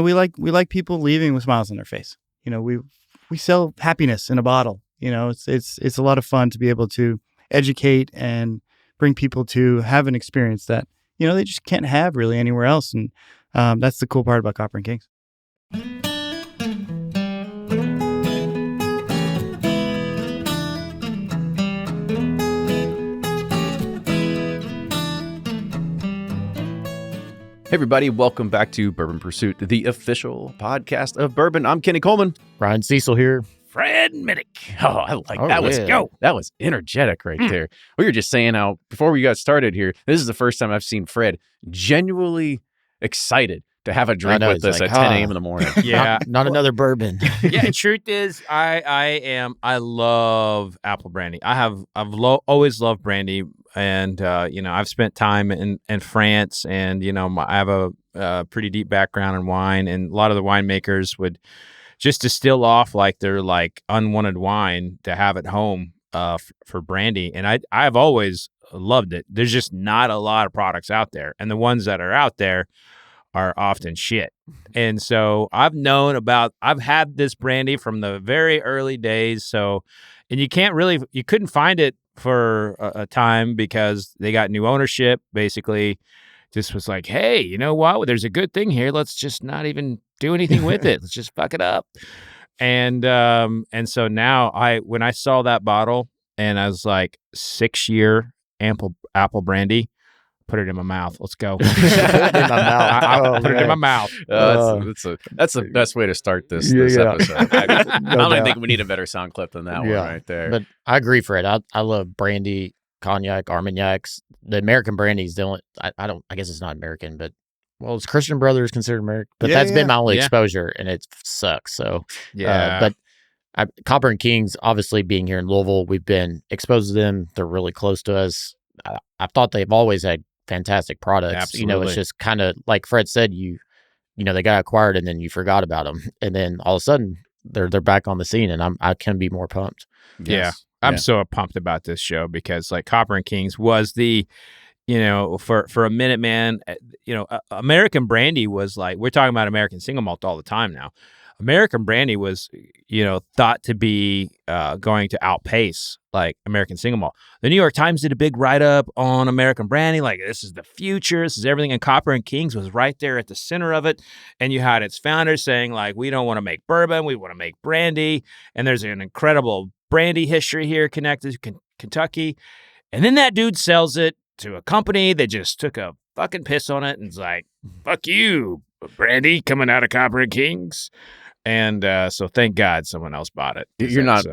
we like people leaving with smiles on their face. We sell happiness in a bottle. It's a lot of fun to be able to educate and bring people to have an experience that, they just can't have really anywhere else. And that's the cool part about Copper and Kings. Hey everybody, welcome back to Bourbon Pursuit, the official podcast of Bourbon. I'm Kenny Coleman. Ryan Cecil here. Fred Minnick. Oh, I like that. That was energetic right there. We were just saying how, before we got started here, this is the first time I've seen Fred genuinely excited to have a drink with us at 10 a.m. in the morning. Yeah. Not another bourbon. Yeah, the truth is, I love apple brandy. I've always loved brandy. And, I've spent time in France and, I have a pretty deep background in wine, and a lot of the winemakers would just distill off like their unwanted wine to have at home for brandy. And I've always loved it. There's just not a lot of products out there. And the ones that are out there are often shit. And so I've had this brandy from the very early days. So, and you couldn't find it for a time because they got new ownership. Basically just was like, hey, you know what? There's a good thing here. Let's just not even do anything with it. Let's just fuck it up. And so now when I saw that bottle and I was like, 6-year apple brandy, put it in my mouth. Let's go. Put it in my mouth. That's the best way to start this episode. I don't even think we need a better sound clip than that one right there. But I agree, Fred. I love brandy, cognac, Armagnacs. The American brandy is the only. I guess it's not American, but it's Christian Brothers considered American. But that's been my only exposure, and it sucks. So but Copper and Kings, obviously being here in Louisville, we've been exposed to them. They're really close to us. I thought they've always had fantastic products. Absolutely. It's just kind of like Fred said, they got acquired and then you forgot about them, and then all of a sudden they're back on the scene, and I can be more pumped. Yes. I'm so pumped about this show because Copper and Kings was the, for a minute, man, American Brandy was we're talking about American single malt all the time now. American Brandy was, thought to be going to outpace American single malt. The New York Times did a big write-up on American Brandy, this is the future, this is everything, and Copper and Kings was right there at the center of it. And you had its founders saying, we don't want to make bourbon, we want to make brandy, and there's an incredible brandy history here connected to Kentucky. And then that dude sells it to a company that just took a fucking piss on it and is like, fuck you, brandy coming out of Copper and Kings. And so thank God someone else bought it. You're not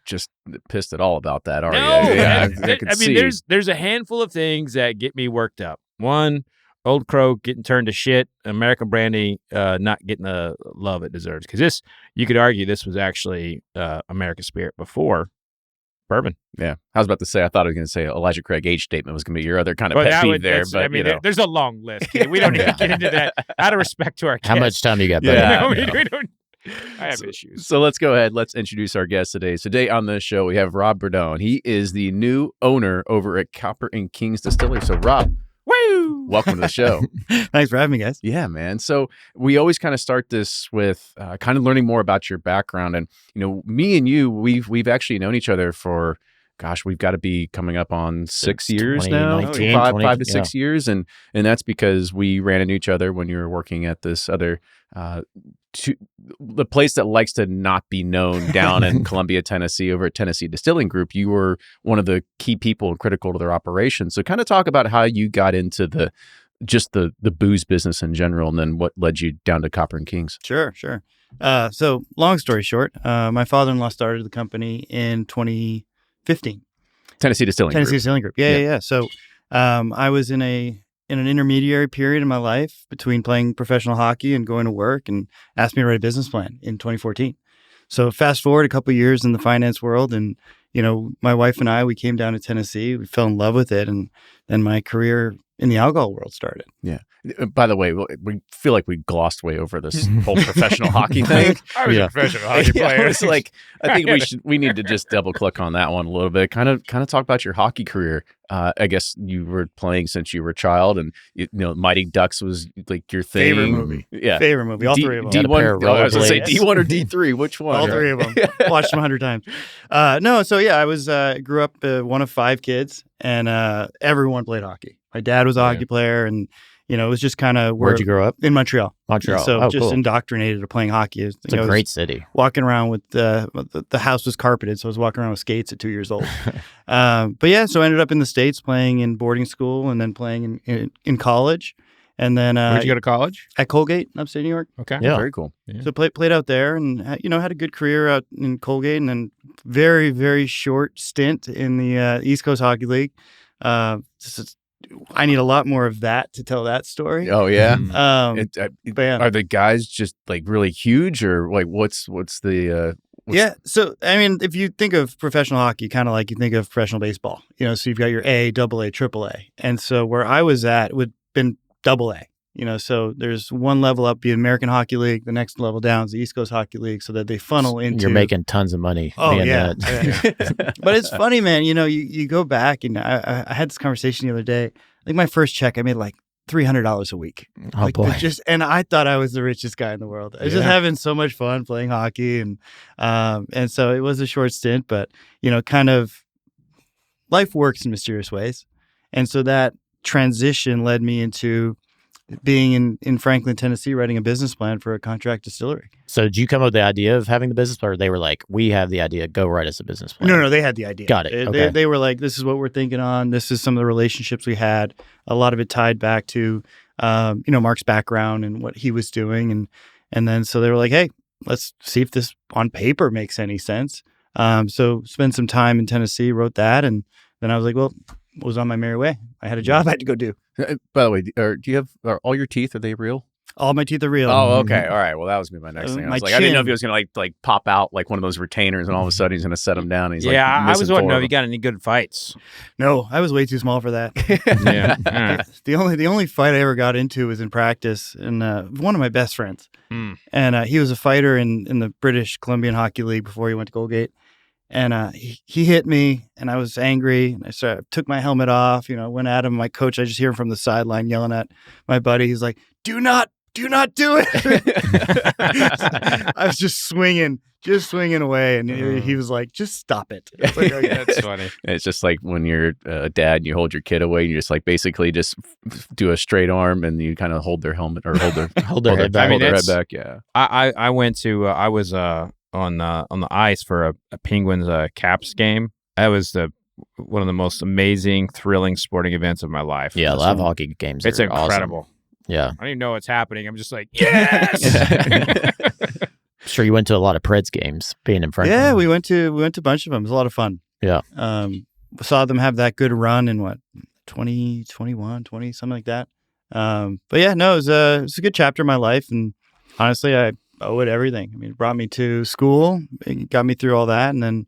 just pissed at all about that, are you? Yeah, I mean, there's a handful of things that get me worked up. One, Old Crow getting turned to shit. American Brandy not getting the love it deserves. Because you could argue this was actually American Spirit before bourbon. Yeah, I was about to say. I thought I was going to say Elijah Craig age statement was going to be your other kind of pet peeve there. But there's a long list. We don't need to get into that. Out of respect to our guests. How much time you got? We don't. I have issues. So let's go ahead. Let's introduce our guest today. Today on this show, we have Rob Bourdon. He is the new owner over at Copper and Kings Distillery. So Rob, welcome to the show. Thanks for having me, guys. Yeah, man. So we always kind of start this with kind of learning more about your background. And, me and you, we've actually known each other for, we've got to be coming up on 6 years now, 5 to 6 years. And that's because we ran into each other when you were working at this other, the place that likes to not be known down in Columbia, Tennessee, over at Tennessee Distilling Group. You were one of the key people and critical to their operations. So kind of talk about how you got into the booze business in general, and then what led you down to Copper and Kings. Sure. So long story short, my father-in-law started the company in 2015. Tennessee Distilling Group. Yeah. So I was in an intermediary period in my life between playing professional hockey and going to work, and asked me to write a business plan in 2014. So fast forward a couple of years in the finance world, and my wife and I, we came down to Tennessee. We fell in love with it, and then my career in the alcohol world started. Yeah. By the way, we feel like we glossed way over this whole professional hockey thing. I was a professional hockey player. It's like, I think we need to just double click on that one a little bit. Kind of talk about your hockey career. I guess you were playing since you were a child, and Mighty Ducks was like your thing. Favorite movie. Yeah. Favorite movie. All three of them. D1. I was going to say D1 or D3. Which one? All three of them. Watched them 100 times. No, so yeah, I was grew up one of 5 kids, and everyone played hockey. My dad was a hockey player, and it was just kind of Where'd you grow up? In Montreal. Montreal. So just cool. indoctrinated to playing hockey. It's a great city. Walking around with the house was carpeted, so I was walking around with skates at 2 years old. But yeah, so I ended up in the States playing in boarding school and then playing in college. And then where'd you go to college? At Colgate, upstate New York. Okay. Yeah. Very cool. Yeah. So played out there, and had a good career out in Colgate, and then very, very short stint in the East Coast Hockey League. I need a lot more of that to tell that story. Oh yeah. Are the guys just like really huge, or like what's the yeah. So I mean, if you think of professional hockey, kind of like you think of professional baseball. So you've got your A, AA, AAA, and so where I was at would been AA. So there's one level up, the American Hockey League. The next level down is the East Coast Hockey League, so that they funnel into. You're making tons of money. Oh yeah. But it's funny, man. You go back, and I had this conversation the other day. I think my first check, I made like $300 a week. Oh boy! And I thought I was the richest guy in the world. I was just having so much fun playing hockey, and so it was a short stint, but kind of life works in mysterious ways, and so that transition led me into being in Franklin, Tennessee, writing a business plan for a contract distillery. So did you come up with the idea of having the business plan, or they were like, we have the idea, go write us a business plan? No, they had the idea. Got it. Okay. They were like, this is what we're thinking on. This is some of the relationships we had. A lot of it tied back to, Mark's background and what he was doing. And then so they were like, hey, let's see if this on paper makes any sense. So spent some time in Tennessee, wrote that. And then I was like, well, I was on my merry way. I had a job I had to go do. By the way, do you have all your teeth? Are they real? All my teeth are real. Oh, okay. All right. Well, that was gonna be my next thing. I was like, I didn't know if he was gonna like pop out like one of those retainers, and all of a sudden he's gonna set them down. And he's I was wondering if you got any good fights. No, I was way too small for that. Yeah. The only fight I ever got into was in practice, and one of my best friends, and he was a fighter in the British Columbian Hockey League before he went to Colgate. And he hit me, and I was angry. And I took my helmet off. Went at him. My coach, I just hear him from the sideline yelling at my buddy. He's like, "Do not do it." I was just swinging away, and he was like, "Just stop it." It's like, okay. That's funny. It's just like when you're a dad and you hold your kid away, and you just like basically just do a straight arm, and you kind of hold their helmet or hold their head back. Yeah. I went to I was on the ice for a Penguins Caps game. That was one of the most amazing, thrilling sporting events of my life. Yeah, live hockey games. It's incredible. Awesome. Yeah, I don't even know what's happening. I'm just like, yes. Sure, you went to a lot of Preds games being in Franklin. Yeah, we went to a bunch of them. It was a lot of fun. Yeah, saw them have that good run in 2021, 20, something like that. But yeah, no, it was a good chapter of my life, and honestly, I owe it everything. I mean, it brought me to school, it got me through all that, and then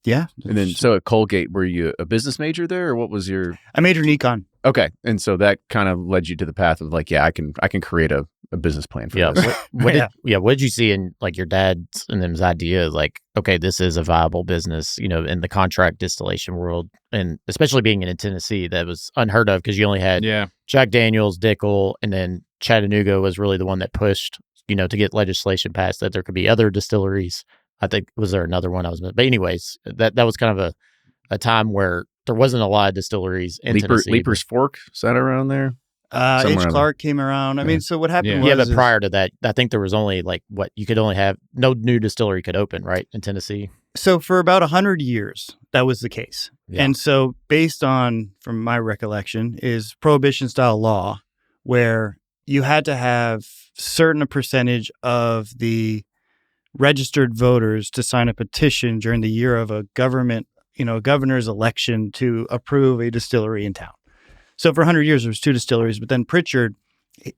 yeah. And then so at Colgate, were you a business major there, or what was your? I majored in econ. Okay, and so that kind of led you to the path of like, I can create a business plan for this. What did you see in like your dad's and them's idea? Like, okay, this is a viable business, in the contract distillation world, and especially being in Tennessee, that was unheard of because you only had Jack Daniels, Dickel, and then Chattanooga was really the one that pushed, to get legislation passed that there could be other distilleries. I think, was there another one I was, but anyways, that was kind of a time where there wasn't a lot of distilleries in Tennessee. Leaper's Fork, is that around there? H. Clark came around. I mean, so what happened was... Yeah, but prior to that, I think there was only you could only have, no new distillery could open, right, in Tennessee? So for about 100 years, that was the case. Yeah. And so based on, from my recollection, is prohibition-style law, where you had to have certain percentage of the registered voters to sign a petition during the year of a government, governor's election to approve a distillery in town. So for 100 years, there was 2 distilleries, but then Pritchard,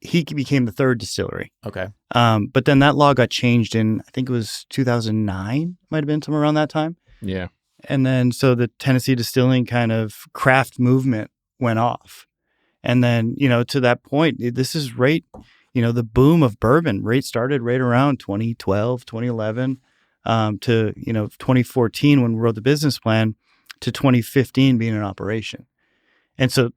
he became the 3rd distillery. Okay. But then that law got changed in, I think it was 2009, might have been somewhere around that time. Yeah. And then so the Tennessee distilling kind of craft movement went off. And then, to that point, this is right, the boom of bourbon started right around 2012, 2011, to, 2014 when we wrote the business plan to 2015 being in operation. And so,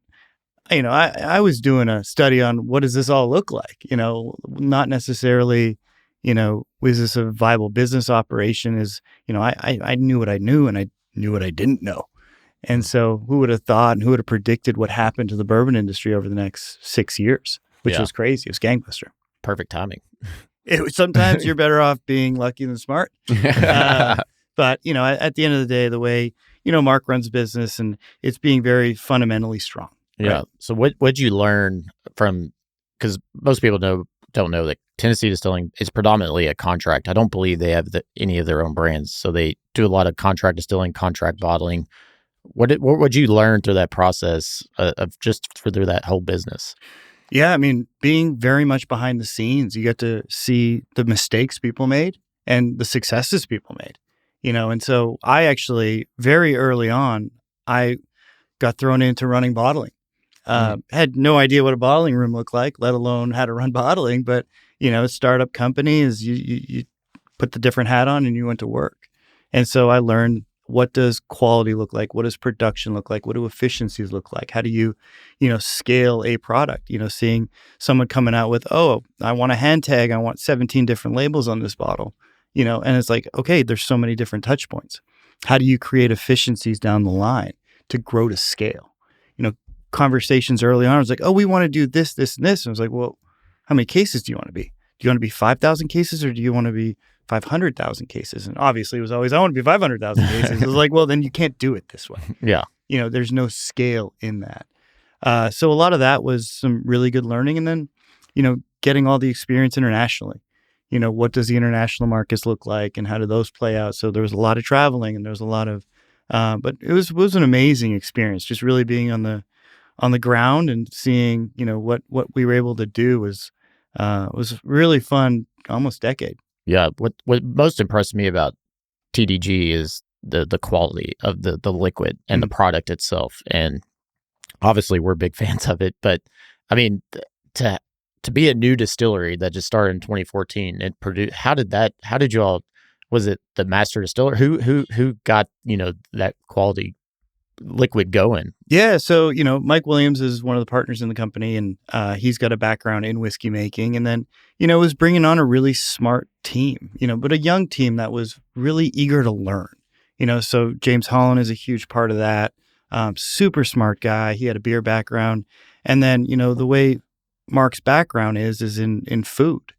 I was doing a study on what does this all look like, not necessarily, was this a viable business operation? I knew what I knew and I knew what I didn't know. And so who would have thought and who would have predicted what happened to the bourbon industry over the next 6 years, which was crazy. It was gangbuster. Perfect timing. Sometimes you're better off being lucky than smart. But, at the end of the day, the way, Mark runs a business and it's being very fundamentally strong. Yeah. Right? So what'd you learn from, because most people don't know that Tennessee Distilling is predominantly a contract. I don't believe they have any of their own brands. So they do a lot of contract distilling, contract bottling. What would you learn through that process of just through that whole business? Yeah, I mean, being very much behind the scenes, you get to see the mistakes people made and the successes people made, and so I actually, very early on, I got thrown into running bottling. Had no idea what a bottling room looked like, let alone how to run bottling. But, startup company is you put the different hat on and you went to work. And so I learned, what does quality look like? What does production look like? What do efficiencies look like? How do you, scale a product? Seeing someone coming out with, oh, I want a hand tag. I want 17 different labels on this bottle, and it's like, okay, there's so many different touch points. How do you create efficiencies down the line to grow to scale? Conversations early on, I was like, oh, we want to do this, this, and this. And I was like, well, how many cases do you want to be? Do you want to be 5,000 cases or do you want to be 500,000 cases? And obviously it was always, I want to be 500,000 cases. I was like, well, then you can't do it this way. Yeah. There's no scale in that. So a lot of that was some really good learning. And then, getting all the experience internationally. What does the international markets look like and how do those play out? So there was a lot of traveling and there was a lot of, but it was an amazing experience, just really being on the ground and seeing, what we were able to do was really fun, almost decade. Yeah. What most impressed me about TDG is the quality of the liquid and the product itself. And obviously we're big fans of it, but I mean, to be a new distillery that just started in 2014 and produce, how did you all, was it the master distiller? Who got, that quality liquid going? Yeah. So, Mike Williams is one of the partners in the company and he's got a background in whiskey making and then, was bringing on a really smart team, but a young team that was really eager to learn, so James Holland is a huge part of that. Super smart guy. He had a beer background. And then, the way Mark's background is in food.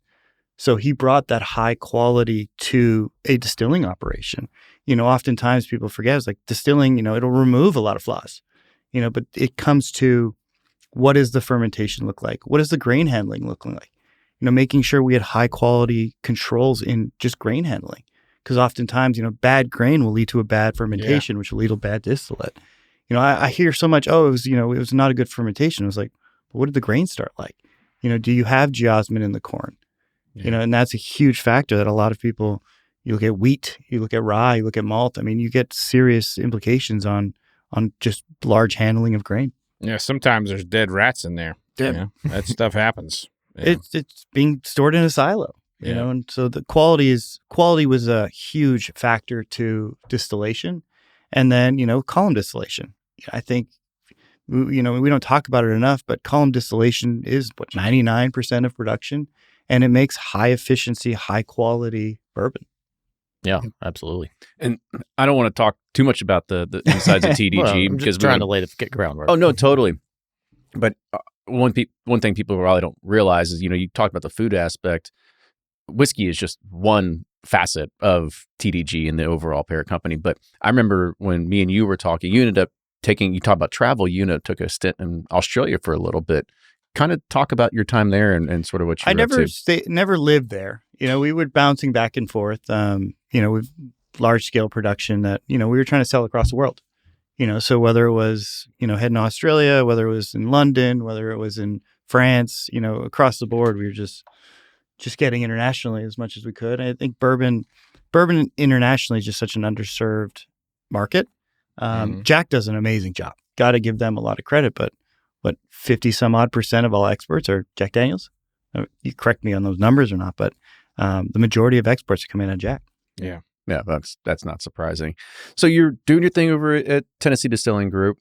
So he brought that high quality to a distilling operation. Oftentimes people forget, it's like distilling, it'll remove a lot of flaws, but it comes to what does the fermentation look like? What does the grain handling look like? Making sure we had high quality controls in just grain handling. Because oftentimes, bad grain will lead to a bad fermentation, which will lead to a bad distillate. I hear so much, oh, it was not a good fermentation. I was like, well, what did the grain start like? Do you have geosmin in the corn? Yeah. And that's a huge factor that a lot of people, you look at wheat, you look at rye, you look at malt. I mean, you get serious implications on just large handling of grain. Yeah, sometimes there's dead rats in there. Yeah, that stuff happens. Yeah. It's being stored in a silo, you know, and so the quality was a huge factor to distillation, and then column distillation. I think we don't talk about it enough, but column distillation is 99% of production. And it makes high efficiency, high quality bourbon. Yeah, absolutely. And I don't want to talk too much about the insides of TDG well, I'm because just trying to lay the groundwork. Oh no, totally. But one thing people probably don't realize is you talked about the food aspect. Whiskey is just one facet of TDG and the overall parent company. But I remember when me and you were talking, you talked about travel. You took a stint in Australia for a little bit. Kind of talk about your time there and sort of what you never lived there. We were bouncing back and forth. With large scale production that, we were trying to sell across the world. So whether it was, heading to Australia, whether it was in London, whether it was in France, across the board, we were just getting internationally as much as we could. And I think bourbon internationally is just such an underserved market. Jack does an amazing job. Got to give them a lot of credit, but what, 50 some odd % of all exports are Jack Daniels. You correct me on those numbers or not, but the majority of exports are coming out of Jack. Yeah, that's not surprising. So you're doing your thing over at Tennessee Distilling Group.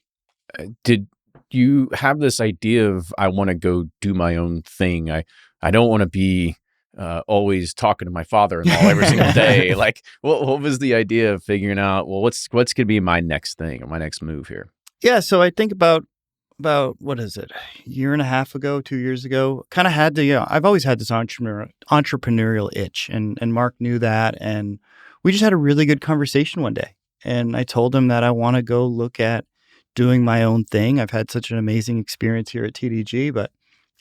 Did you have this idea of, I want to go do my own thing? I don't want to be always talking to my father-in-law every single day. Like, what was the idea of figuring out, well, what's going to be my next thing or my next move here? Yeah, so I think about what is it, a year and a half ago, 2 years ago, kind of had to, I've always had this entrepreneurial itch, and Mark knew that, and we just had a really good conversation one day, and I told him that I want to go look at doing my own thing. I've had such an amazing experience here at TDG, but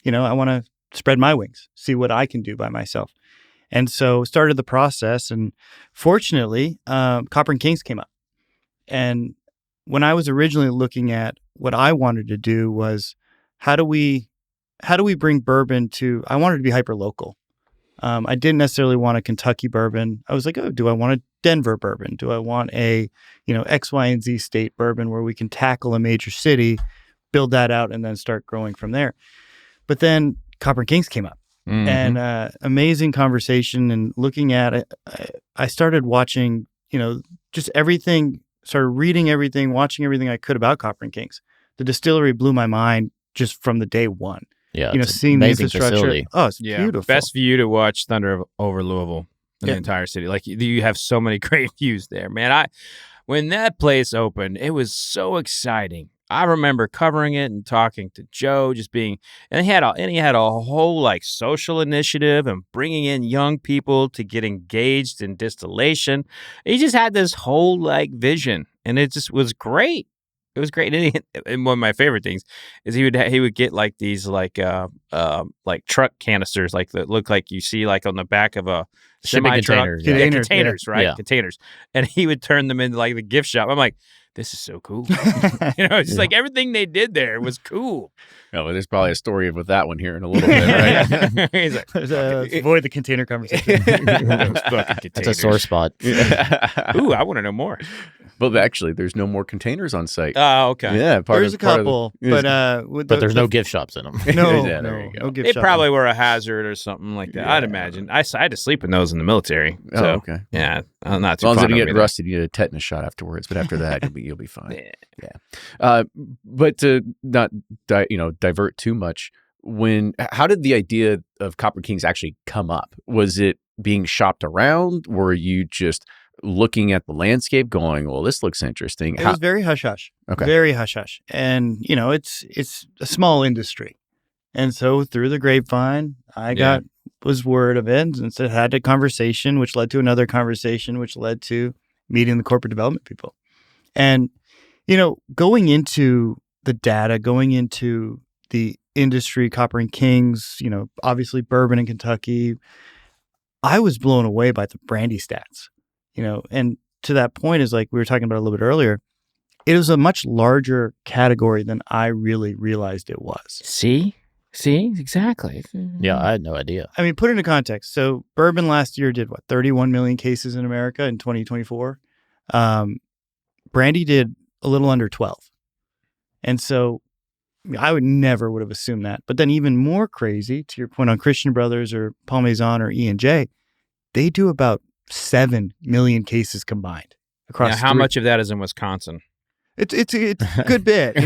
I want to spread my wings, see what I can do by myself. And so started the process, and fortunately, Copper and Kings came up. And when I was originally looking at what I wanted to do was, how do we bring bourbon to, I wanted to be hyper local. I didn't necessarily want a Kentucky bourbon. I was like, oh, do I want a Denver bourbon? Do I want a, X, Y, and Z state bourbon where we can tackle a major city, build that out, and then start growing from there? But then Copper and Kings came up. Mm-hmm. And amazing conversation, and looking at it, I started watching, just everything, started reading everything, watching everything I could about Copper and Kings. The distillery blew my mind just from the day one. Yeah, seeing the infrastructure. Facility. Oh, it's beautiful. Best view to watch thunder over Louisville in the entire city. Like, you have so many great views there, man. When that place opened, it was so exciting. I remember covering it and talking to Joe, just being, and he had a whole like social initiative and bringing in young people to get engaged in distillation. He just had this whole like vision, and it just was great. It was great. And one of my favorite things is he would get like these like truck canisters, like that look like you see like on the back of a semi truck. Containers, right? Yeah. Containers. And he would turn them into like the gift shop. I'm like, this is so cool. It's just like everything they did there was cool. Oh, well, there's probably a story with that one here in a little bit, right? He's like, avoid the container conversation. That's a sore spot. Ooh, I want to know more. Well, actually, there's no more containers on site. Oh, okay. Yeah, there's a couple, but there's no gift shops in them. No, yeah, no gift they shop. probably were a hazard or something like that. Yeah. I'd imagine. I had to sleep in those in the military. So, okay. Yeah, I'm not too. As long as you get rusted, you get a tetanus shot afterwards. But after that, you'll be fine. Yeah. But to not divert too much, how did the idea of Copper Kings actually come up? Was it being shopped around? Were you just looking at the landscape going, well, this looks interesting? It was very hush-hush. Okay. Very hush-hush. And, it's a small industry. And so through the grapevine, was word of it. And so had a conversation, which led to another conversation, which led to meeting the corporate development people. And, going into the data, going into the industry, Copper and Kings, obviously bourbon in Kentucky, I was blown away by the brandy stats. And to that point is like we were talking about a little bit earlier, it was a much larger category than I really realized it was. See, exactly. Yeah, I had no idea. I mean, put it into context. So bourbon last year did 31 million cases in America in 2024. Brandy did a little under 12. And so I would have assumed that. But then even more crazy, to your point on Christian Brothers or Paul Maison or E&J, they do about 7 million cases combined across. How much of that is in Wisconsin? It's a good bit.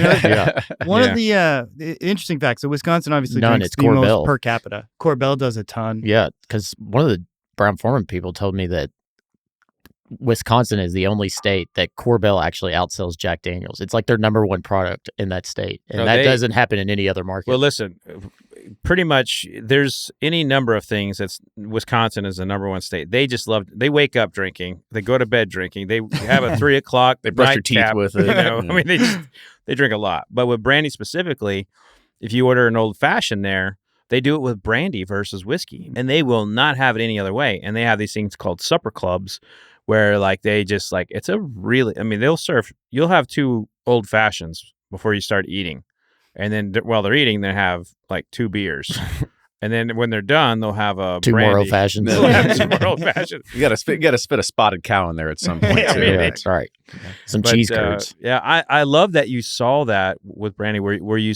One of the interesting facts. So Wisconsin obviously drinks the most per capita. Korbel does a ton. Yeah, because one of the Brown-Forman people told me that Wisconsin is the only state that Korbel actually outsells Jack Daniels. It's like their number one product in that state, and that doesn't happen in any other market. Well, listen, pretty much there's any number of things that's Wisconsin is the number one state. They just they wake up drinking, they go to bed drinking, they have a 3 o'clock they brush their teeth with it. I mean, they drink a lot. But with brandy specifically, if you order an old fashioned there, they do it with brandy versus whiskey, and they will not have it any other way. And they have these things called supper clubs, where like they just like it's a really, you'll have 2 old fashions before you start eating. And then while they're eating, they have like 2 beers. And then when they're done, they'll have a 2 brandy. more old fashions. They'll have 2 more old fashions. You gotta spit a spotted cow in there at some point. Too. That's right. Some cheese curds. I love that you saw that with brandy, where you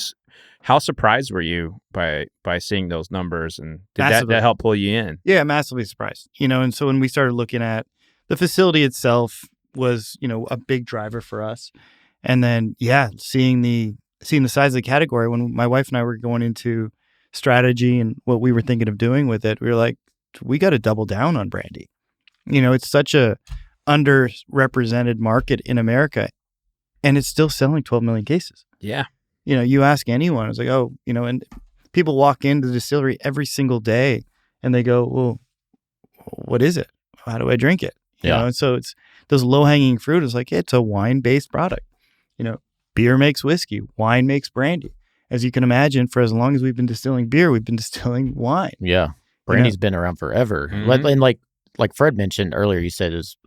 How surprised were you by seeing those numbers, and did Massively. that help pull you in? Yeah, massively surprised. And so when we started looking at the facility itself was, a big driver for us. And then, seeing the size of the category, when my wife and I were going into strategy and what we were thinking of doing with it, we were like, we got to double down on brandy. It's such a underrepresented market in America, and it's still selling 12 million cases. Yeah. You ask anyone, it's like, and people walk into the distillery every single day and they go, well, what is it? How do I drink it? And so it's those low-hanging fruit is like, it's a wine-based product. Beer makes whiskey, wine makes brandy. As you can imagine, for as long as we've been distilling beer, we've been distilling wine. Yeah. Brandy's been around forever. Mm-hmm. And like Fred mentioned earlier, you said it was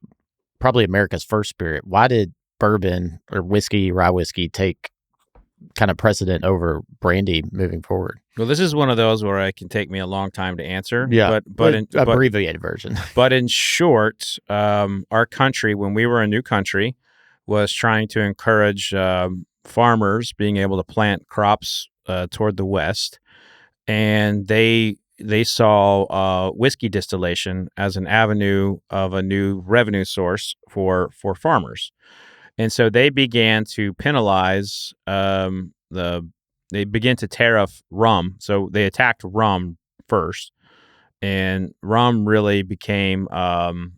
probably America's first spirit. Why did bourbon or whiskey, rye whiskey, take kind of precedent over brandy moving forward? Well, this is one of those where it can take me a long time to answer. Yeah, but abbreviated version. But in short, our country, when we were a new country, was trying to encourage farmers being able to plant crops toward the west, and they saw whiskey distillation as an avenue of a new revenue source for farmers. And so they began to penalize they began to tariff rum. So they attacked rum first, and rum really became highly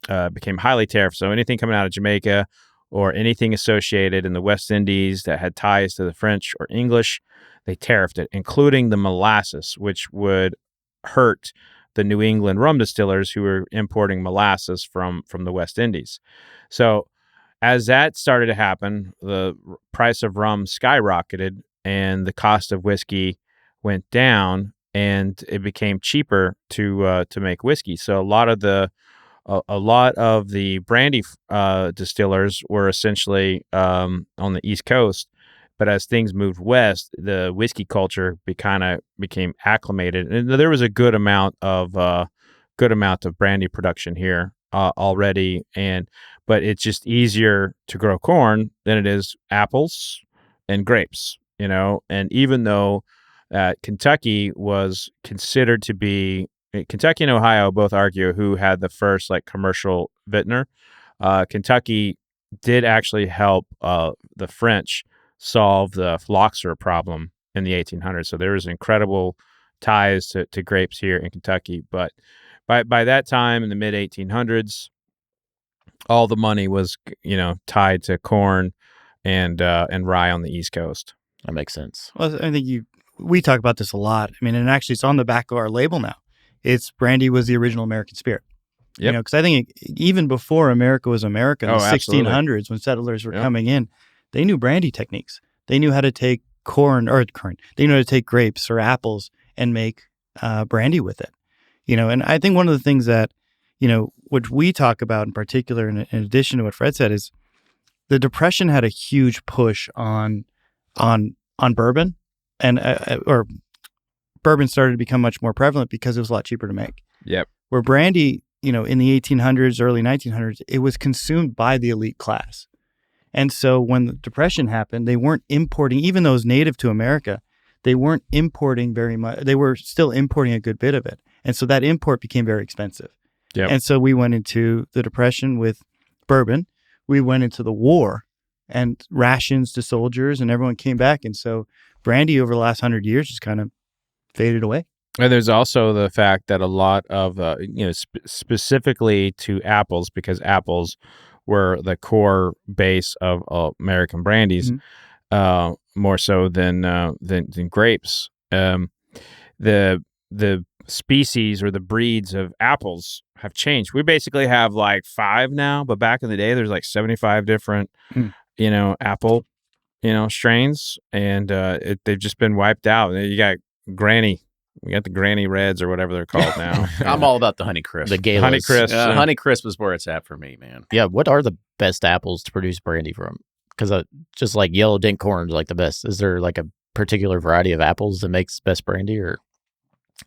tariffed. So anything coming out of Jamaica or anything associated in the West Indies that had ties to the French or English, they tariffed it, including the molasses, which would hurt the New England rum distillers who were importing molasses from the West Indies. So as that started to happen, the price of rum skyrocketed and the cost of whiskey went down, and it became cheaper to make whiskey. So a lot of the brandy distillers were essentially on the East Coast, but as things moved west, the whiskey culture became acclimated, and there was a good amount of brandy production here already, but it's just easier to grow corn than it is apples and grapes, and even though Kentucky was considered to be, Kentucky and Ohio both argue who had the first commercial vintner. Kentucky did actually help the French solve the phylloxera problem in the 1800s. So there was incredible ties to grapes here in Kentucky. But by that time in the mid 1800s, all the money was tied to corn and rye on the East Coast. That makes sense. Well, I think we talk about this a lot. I mean, and actually it's on the back of our label now. It's brandy was the original American spirit. Yep. Because I think even before America was America, in the absolutely. 1600s, when settlers were coming in, they knew brandy techniques. They knew how to take corn. They knew how to take grapes or apples and make brandy with it. And I think one of the things that, which we talk about in particular, in addition to what Fred said, is the Depression had a huge push on bourbon, and or bourbon started to become much more prevalent because it was a lot cheaper to make. Yep. Where brandy, in the 1800s, early 1900s, it was consumed by the elite class. And so when the Depression happened, they weren't importing, even though it was native to America, they weren't importing very much. They were still importing a good bit of it. And so that import became very expensive. Yep. And so we went into the Depression with bourbon. We went into the war and rations to soldiers, and everyone came back. And so brandy over the last 100 years just kind of faded away. And there's also the fact that a lot of, specifically to apples, because apples were the core base of American brandies, more so than grapes. The species or the breeds of apples have changed. We basically have 5 now, but back in the day, there's 75 different, apple, strains, and they've just been wiped out. You got Granny. We got the Granny Reds or whatever they're called now. I'm all about the Honeycrisp. The Galas. Honeycrisp. Honeycrisp is where it's at for me, man. Yeah. What are the best apples to produce brandy from? Because just yellow dink corn is the best. Is there a particular variety of apples that makes best brandy, or?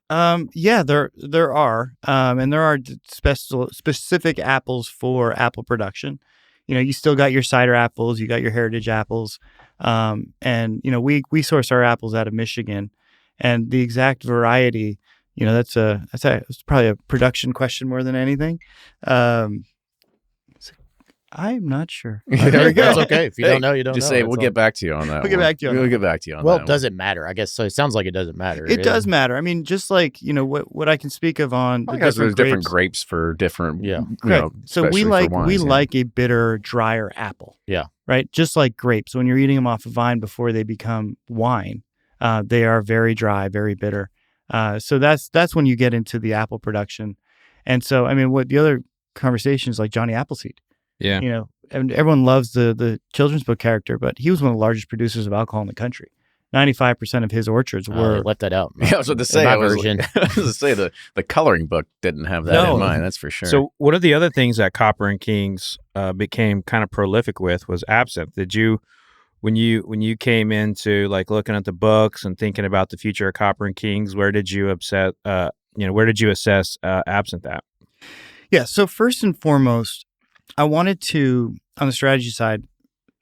Yeah, there are, and there are specific apples for apple production. You still got your cider apples, you got your heritage apples, And we source our apples out of Michigan, and the exact variety. It's probably a production question more than anything. I'm not sure. There we go. That's okay. If you don't know, you don't just know. say we'll get back to you on that. We'll get back to you on We'll that. get back to you on Well, that. it doesn't matter, I guess. So it sounds like it doesn't matter. It does matter. I mean, just like what I can speak of on the Because there's different grapes. grapes for different. Yeah. So we especially for like wines, a bitter, drier apple. Yeah. Right. Just like grapes, when you're eating them off a vine before they become wine, they are very dry, very bitter. So that's when you get into the apple production. And so, I mean, what the other conversation is like Johnny Appleseed. Yeah. And everyone loves the children's book character, but he was one of the largest producers of alcohol in the country. 95% of his orchards were. Left that out. Yeah, I was about to say. My I was version. going to say the coloring book didn't have that in mind. That's for sure. So one of the other things that Copper and Kings became kind of prolific with was absinthe. Did you, when you came into like looking at the books and thinking about the future of Copper and Kings, where did you assess absinthe at? Yeah. So first and foremost, I wanted to, on the strategy side,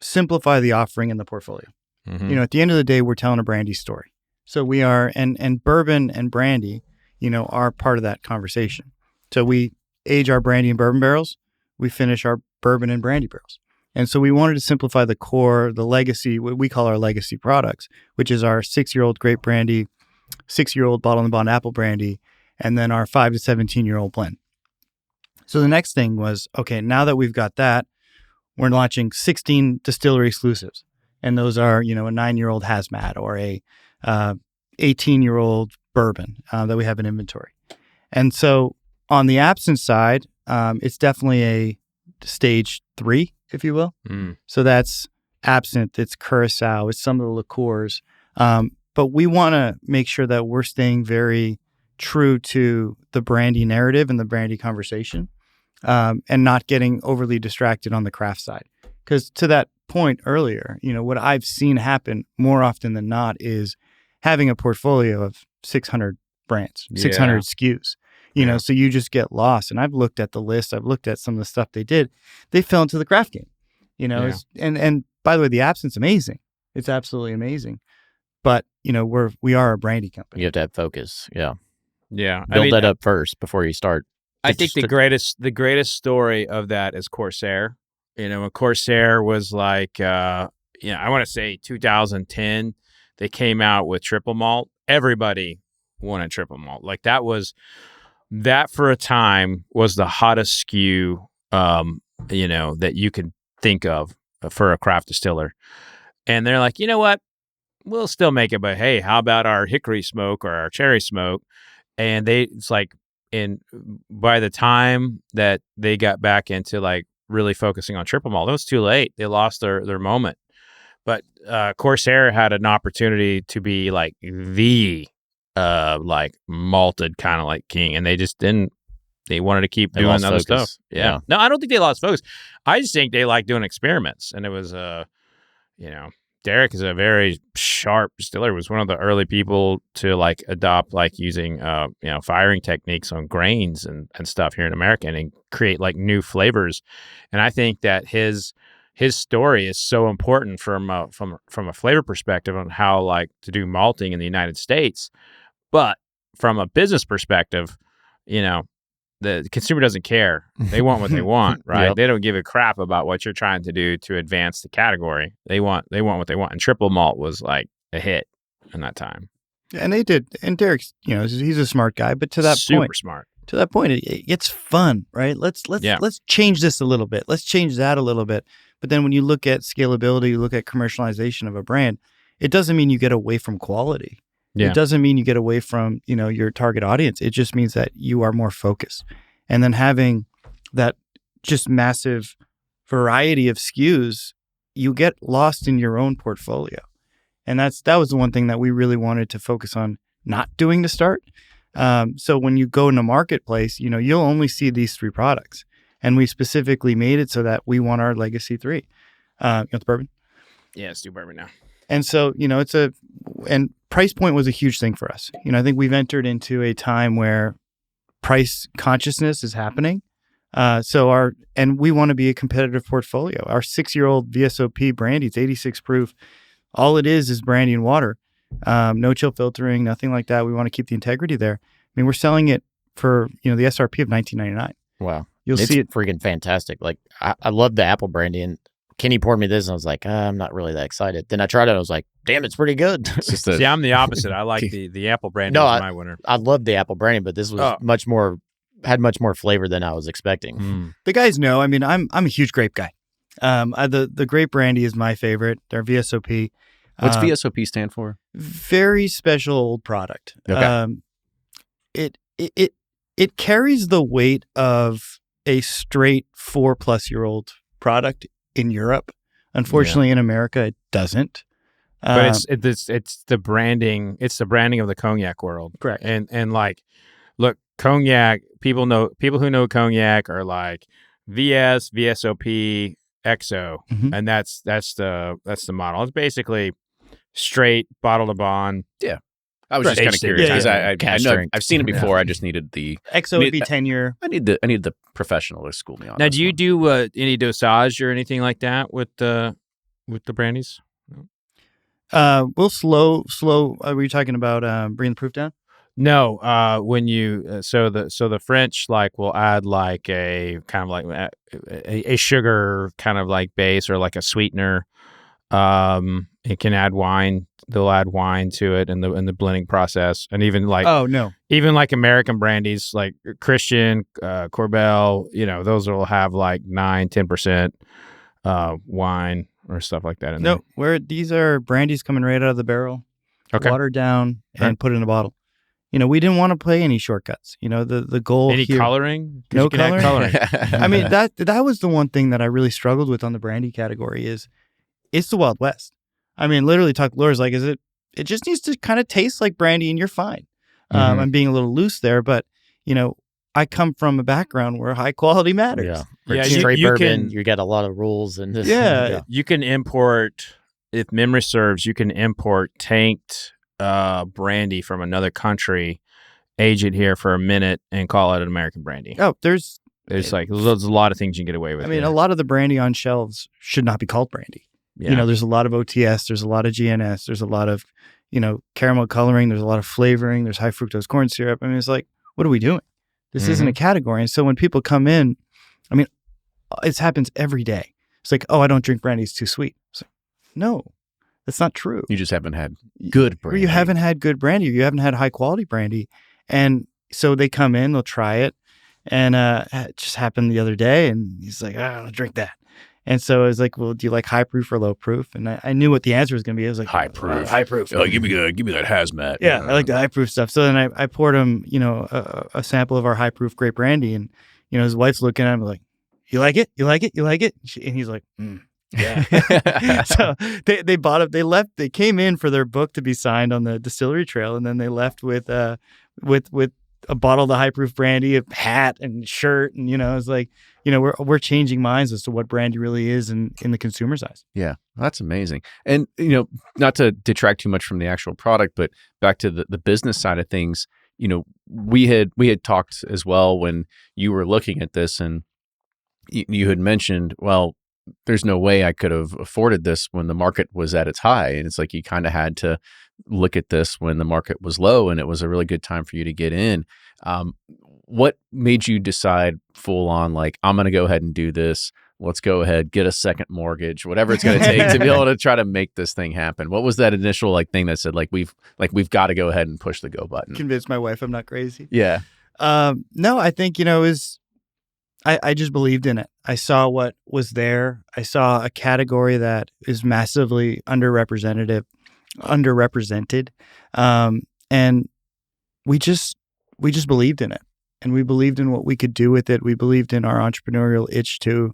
simplify the offering in the portfolio. Mm-hmm. At the end of the day, we're telling a brandy story. So we are, and bourbon and brandy, are part of that conversation. So we age our brandy and bourbon barrels. We finish our bourbon and brandy barrels. And so we wanted to simplify the core, the legacy, what we call our legacy products, which is our 6-year-old grape brandy, 6-year-old bottle and bond apple brandy, and then our 5 to 17-year-old blend. So the next thing was, okay, now that we've got that, we're launching 16 distillery exclusives. And those are, a 9-year-old hazmat or a 18-year-old bourbon that we have in inventory. And so on the absinthe side, it's definitely a stage 3, if you will. Mm. So that's absinthe, it's curacao, it's some of the liqueurs. But we want to make sure that we're staying very true to the brandy narrative and the brandy conversation, and not getting overly distracted on the craft side. Because to that point earlier, what I've seen happen more often than not is having a portfolio of 600 brands, 600 SKUs, so you just get lost. And I've looked at the list. I've looked at some of the stuff they did. They fell into the craft game, and by the way, the absinthe's amazing. It's absolutely amazing. But, we are a brandy company. You have to have focus. Yeah. Yeah. Build that up first before you start. I think the greatest story of that is Corsair. When Corsair was like, I want to say 2010, they came out with triple malt. Everybody wanted triple malt. Like that for a time was the hottest SKU, that you could think of for a craft distiller. And they're like, you know what? We'll still make it, but hey, how about our hickory smoke or our cherry smoke? And by the time that they got back into like really focusing on triple malt, it was too late. They lost their moment. But Corsair had an opportunity to be like the like malted kind of like king, and they just didn't. They wanted to keep doing other stuff. Yeah. No, I don't think they lost focus. I just think they like doing experiments, and it was Derek is a very sharp distiller. Was one of the early people to like adopt like using firing techniques on grains and stuff here in America and create like new flavors. And I think that his story is so important from a flavor perspective on how like to do malting in the United States. But from a business perspective, the consumer doesn't care. They want what they want, right? Yep. They don't give a crap about what you're trying to do to advance the category. They want what they want. And triple malt was like a hit in that time. And they did. And Derek's, he's a smart guy, but to that Super smart. To that point, it's fun, right? Let's change this a little bit. Let's change that a little bit. But then when you look at scalability, you look at commercialization of a brand, it doesn't mean you get away from quality. Yeah. It doesn't mean you get away from, your target audience. It just means that you are more focused. And then having that just massive variety of SKUs, you get lost in your own portfolio. And that was the one thing that we really wanted to focus on not doing to start. So when you go in a marketplace, you'll only see these 3 products. And we specifically made it so that we want our legacy 3. The bourbon? Yeah, let's do bourbon now. And so, and price point was a huge thing for us. I think we've entered into a time where price consciousness is happening. And we want to be a competitive portfolio. Our 6-year-old VSOP brandy, it's 86 proof. all it is brandy and water. No chill filtering, nothing like that. We want to keep the integrity there. I mean, we're selling it for, the SRP of $19.99. Wow. You'll it's see it. Freaking fantastic. Like, I love the apple brandy, and Kenny poured me this, and I was like, I'm not really that excited. Then I tried it, and I was like, damn, it's pretty good. See, I'm the opposite. I like the apple brandy as my winner. I love the apple brandy, but this was had much more flavor than I was expecting. The guys know. I mean, I'm a huge grape guy. The grape brandy is my favorite. Their VSOP. What's VSOP stand for? Very special old product. Okay. It carries the weight of a straight 4+ year old product in Europe. Unfortunately, in America, it doesn't. But it's the branding. It's the branding of the cognac world. Correct. And like, look, cognac. People who know cognac are like VS, VSOP, XO, and that's the model. It's basically straight bottle to bond. Yeah. I was just kind of curious because I've seen it before. I just needed the XO would be 10-year. I need the professional to school me on. Now, do you do any dosage or anything like that with the brandies? We'll slow. Are we talking about bringing the proof down? No. When you so the French will add like a kind of like a sugar kind of like base or like a sweetener. It can add wine. They'll add wine to it in the blending process, and even like even like American brandies like Christian, Corbel, those will have like 9-10% wine or stuff like that in there. Where these are brandies coming right out of the barrel, watered down and put in a bottle. We didn't want to play any shortcuts. The goal. Any coloring? No coloring. I mean, that was the one thing that I really struggled with on the brandy category is it's the Wild West. I mean, literally, Tuck Lure's like, it just needs to kind of taste like brandy and you're fine. I'm being a little loose there, but, I come from a background where high quality matters. Yeah. Straight bourbon, you get a lot of rules. And this, you can import, if memory serves, you can import tanked brandy from another country, age it here for a minute, and call it an American brandy. Oh, there's a lot of things you can get away with. I mean, a lot of the brandy on shelves should not be called brandy. Yeah. There's a lot of OTS, there's a lot of GNS, there's a lot of, caramel coloring, there's a lot of flavoring, there's high fructose corn syrup. I mean, it's like, what are we doing? This isn't a category. And so when people come in, I mean, it happens every day. It's like, oh, I don't drink brandy, it's too sweet. It's like, no, that's not true. You just haven't had good brandy. You haven't had good brandy. You haven't had high quality brandy. And so they come in, they'll try it. And it just happened the other day. And he's like, I don't drink that. And so I was like, well, do you like high proof or low proof? And I knew what the answer was going to be. I was like, high proof. High proof. Oh, give me that hazmat. Yeah, I like the high proof stuff. So then I poured him, a sample of our high proof grape brandy. And, his wife's looking at him like, you like it? You like it? You like it? And he's like, yeah. So they bought it. They left. They came in for their book to be signed on the distillery trail. And then they left with a bottle of the high proof brandy, a hat and shirt. And, it's like, we're changing minds as to what brandy really is in the consumer's eyes. Yeah, that's amazing. And, not to detract too much from the actual product, but back to the business side of things, we had talked as well when you were looking at this, and you had mentioned, well, there's no way I could have afforded this when the market was at its high. And it's like you kind of had to look at this when the market was low, and it was a really good time for you to get in. What made you decide full on, like, I'm going to go ahead and do this? Let's go ahead, get a second mortgage, whatever it's going to take to be able to try to make this thing happen. What was that initial thing that said, we've got to go ahead and push the go button? Convince my wife I'm not crazy. Yeah. No, I think, I just believed in it. I saw what was there. I saw a category that is massively underrepresented. And we just believed in it. And we believed in what we could do with it. We believed in our entrepreneurial itch to,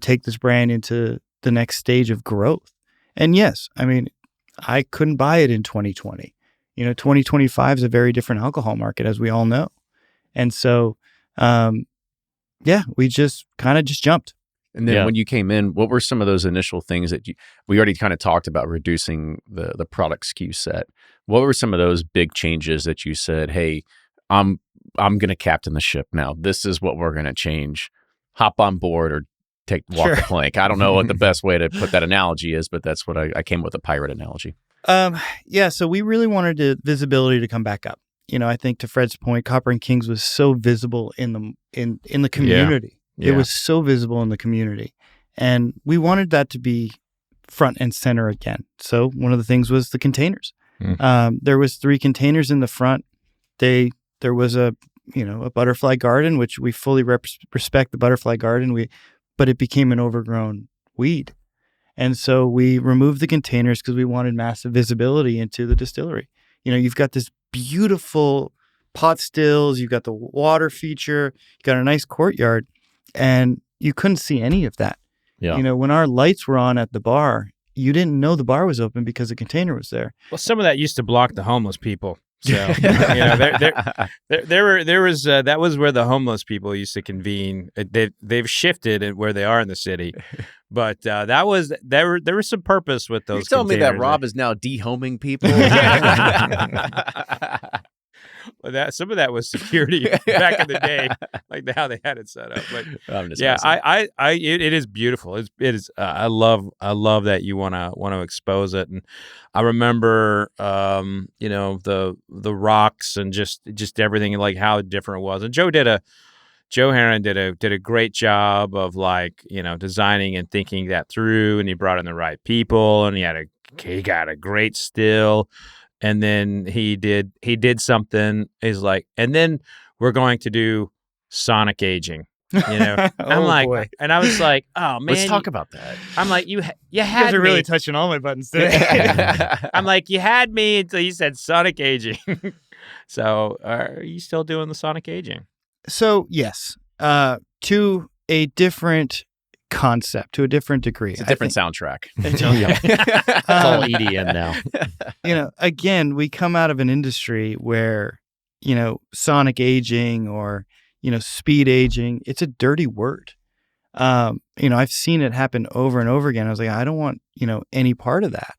take this brand into the next stage of growth. And yes, I mean, I couldn't buy it in 2020. 2025 is a very different alcohol market, as we all know. And so, we just kind of jumped. And then when you came in, what were some of those initial things that we already kind of talked about reducing the product SKU set? What were some of those big changes that you said, hey, I'm going to captain the ship now. This is what we're going to change. Hop on board or walk the plank. I don't know what the best way to put that analogy is, but that's what I came with, a pirate analogy. Yeah, so we really wanted the visibility to come back up. I think to Fred's point, Copper and Kings was so visible in the community. Yeah. It was so visible in the community. And we wanted that to be front and center again. So one of the things was the containers. There was 3 containers in the front. There was a butterfly garden, which we fully respect the butterfly garden. But it became an overgrown weed. And so we removed the containers because we wanted massive visibility into the distillery. You've got this beautiful pot stills, you've got the water feature, you got a nice courtyard, and you couldn't see any of that. Yeah. When our lights were on at the bar, you didn't know the bar was open because the container was there. Well, some of that used to block the homeless people. So there was that was where the homeless people used to convene. They've shifted in where they are in the city, but there was some purpose with those. You're telling me that containers. Rob is now dehoming people? Well, some of that was security back in the day, like how they had it set up. But I'm just yeah, messing. it is beautiful. It is. I love that you want to expose it. And I remember, the rocks and just everything, like how different it was. And Joe Herron did a great job of designing and thinking that through. And he brought in the right people, and he got a great still. And then he did something. He's like, and then we're going to do sonic aging. I'm like, boy. And I was like, oh man, let's talk about that. I'm like, you had guys are me. really touching all my buttons today. I'm like, you had me until you said sonic aging. So, are you still doing the sonic aging? So yes, to a different concept, to a different degree. It's a different soundtrack. It's all EDM now. Again, we come out of an industry where, sonic aging or, speed aging, it's a dirty word. I've seen it happen over and over again. I was like, I don't want, any part of that.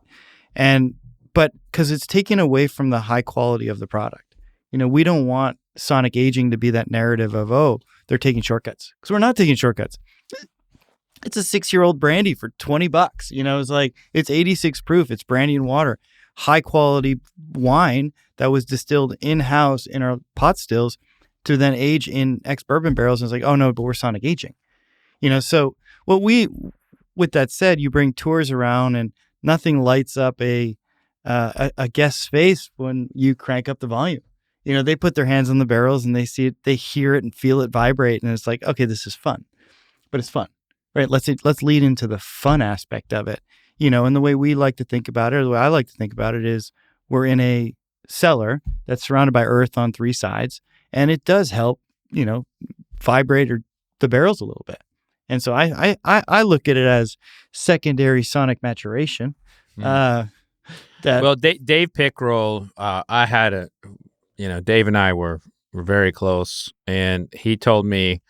But because it's taken away from the high quality of the product. We don't want sonic aging to be that narrative of, oh, they're taking shortcuts. Because we're not taking shortcuts. It's a 6-year-old brandy for $20. It's like, it's 86 proof. It's brandy and water. High quality wine that was distilled in-house in our pot stills to then age in ex-bourbon barrels. And it's like, oh no, but we're sonic aging. So with that said, you bring tours around and nothing lights up a guest's face when you crank up the volume. They put their hands on the barrels and they see it, they hear it and feel it vibrate. And it's like, okay, this is fun, but it's fun. Right, let's lead into the fun aspect of it, and the way we like to think about it, or the way I like to think about it, is we're in a cellar that's surrounded by earth on 3 sides, and it does help, vibrate the barrels a little bit. And so I look at it as secondary sonic maturation. Well, Dave Pickrell, I had Dave and I were very close, and he told me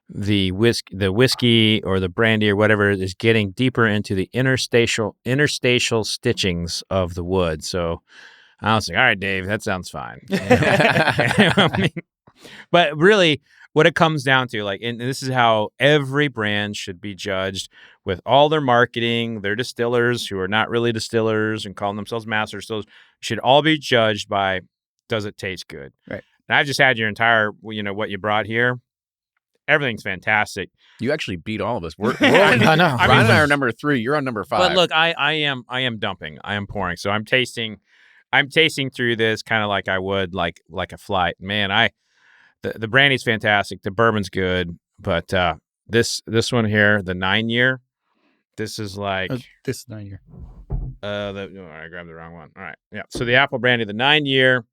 the whiskey or the brandy or whatever is getting deeper into the interstitial stitchings of the wood. So I was like, all right, Dave, that sounds fine. But really what it comes down to, and this is how every brand should be judged with all their marketing, their distillers who are not really distillers and calling themselves master distillers should all be judged by, does it taste good? Right. And I've just had your entire, what you brought here. Everything's fantastic. You actually beat all of us. We're I know. Ryan and I are number 3. You're on number 5. But look, I am dumping. I am pouring. So I'm tasting through this kind of like I would like a flight. Man, the brandy's fantastic. The bourbon's good, but this one here, the 9-year, this is like this 9-year. I grabbed the wrong one. All right, yeah. So the apple brandy, the 9-year.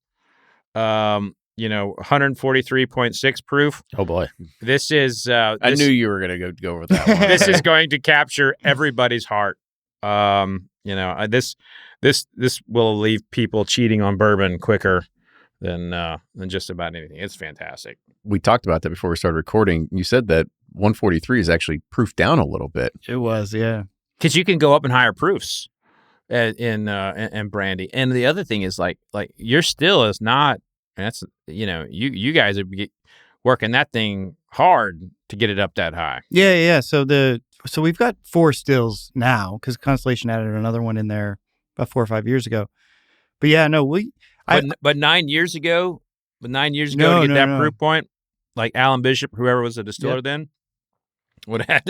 143.6 proof. Oh boy. This is I knew you were going to go over that one. This is going to capture everybody's heart. This will leave people cheating on bourbon quicker than just about anything. It's fantastic. We talked about that before we started recording. You said that 143 is actually proof down a little bit. It was, yeah. Because you can go up in higher proofs in brandy. And the other thing is like your still is not. That's you guys are. working that thing hard to get it up that high. Yeah. So we've got 4 stills now because Constellation added another one in there about 4 or 5 years ago. But yeah, no, But 9 years ago, to get that proof point, like Alan Bishop, whoever was the distiller then, would have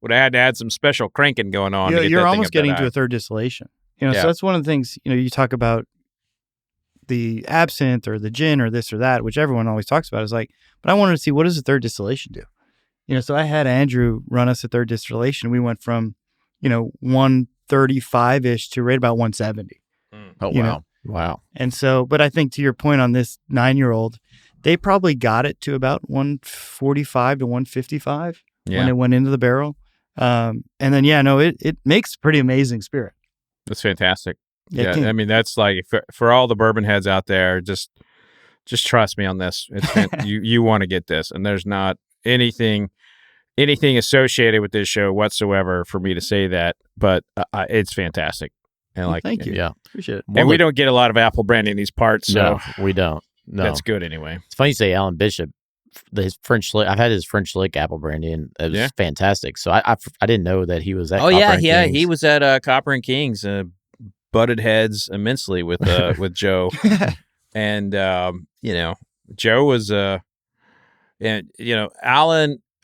had to add some special cranking going on. Yeah, to get you're that almost thing up getting that to high. a third distillation. So that's one of the things, you talk about the absinthe or the gin or this or that, which everyone always talks about, is like, but I wanted to see, what does a third distillation do? So I had Andrew run us a third distillation. We went from, 135-ish to right about 170. Oh, wow. Wow. And so, but I think to your point on this 9-year-old, they probably got it to about 145 to 155 when it went into the barrel. And then, it makes pretty amazing spirit. That's fantastic. Yeah, I mean, that's like for all the bourbon heads out there, just trust me on this. It's you want to get this, and there's not anything associated with this show whatsoever for me to say that, but it's fantastic. And thank you. Yeah, appreciate it. And we don't get a lot of apple brandy in these parts, so no, we don't. No, that's good anyway. It's funny you say Alan Bishop. His French lick. I've had his French lick apple brandy, and it was fantastic. So I didn't know that he was at. Oh Copper yeah, and yeah. Kings. He was at Copper and Kings. Butted heads immensely with Joe, and Joe was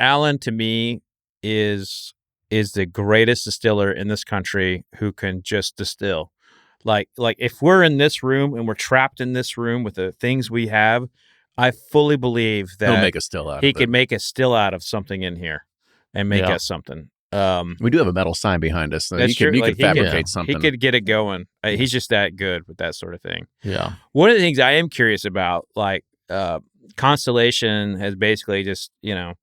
Alan to me is the greatest distiller in this country who can just distill. Like if we're in this room and we're trapped in this room with the things we have, I fully believe that He'll make a still out of it. He could make a still out of something in here and make us something. We do have a metal sign behind us. So that's you true. could fabricate something. He could get it going. He's just that good with that sort of thing. Yeah. One of the things I am curious about, like Constellation has basically just, I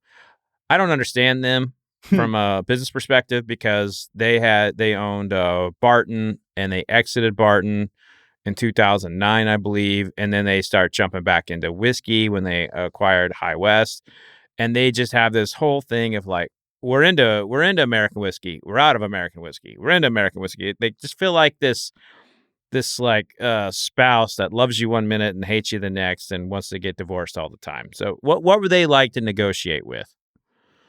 don't understand them from a business perspective because they owned Barton and they exited Barton in 2009, I believe. And then they start jumping back into whiskey when they acquired High West. And they just have this whole thing of like, we're into American whiskey. We're out of American whiskey. We're into American whiskey. They just feel like this like spouse that loves you one minute and hates you the next and wants to get divorced all the time. So what were they like to negotiate with?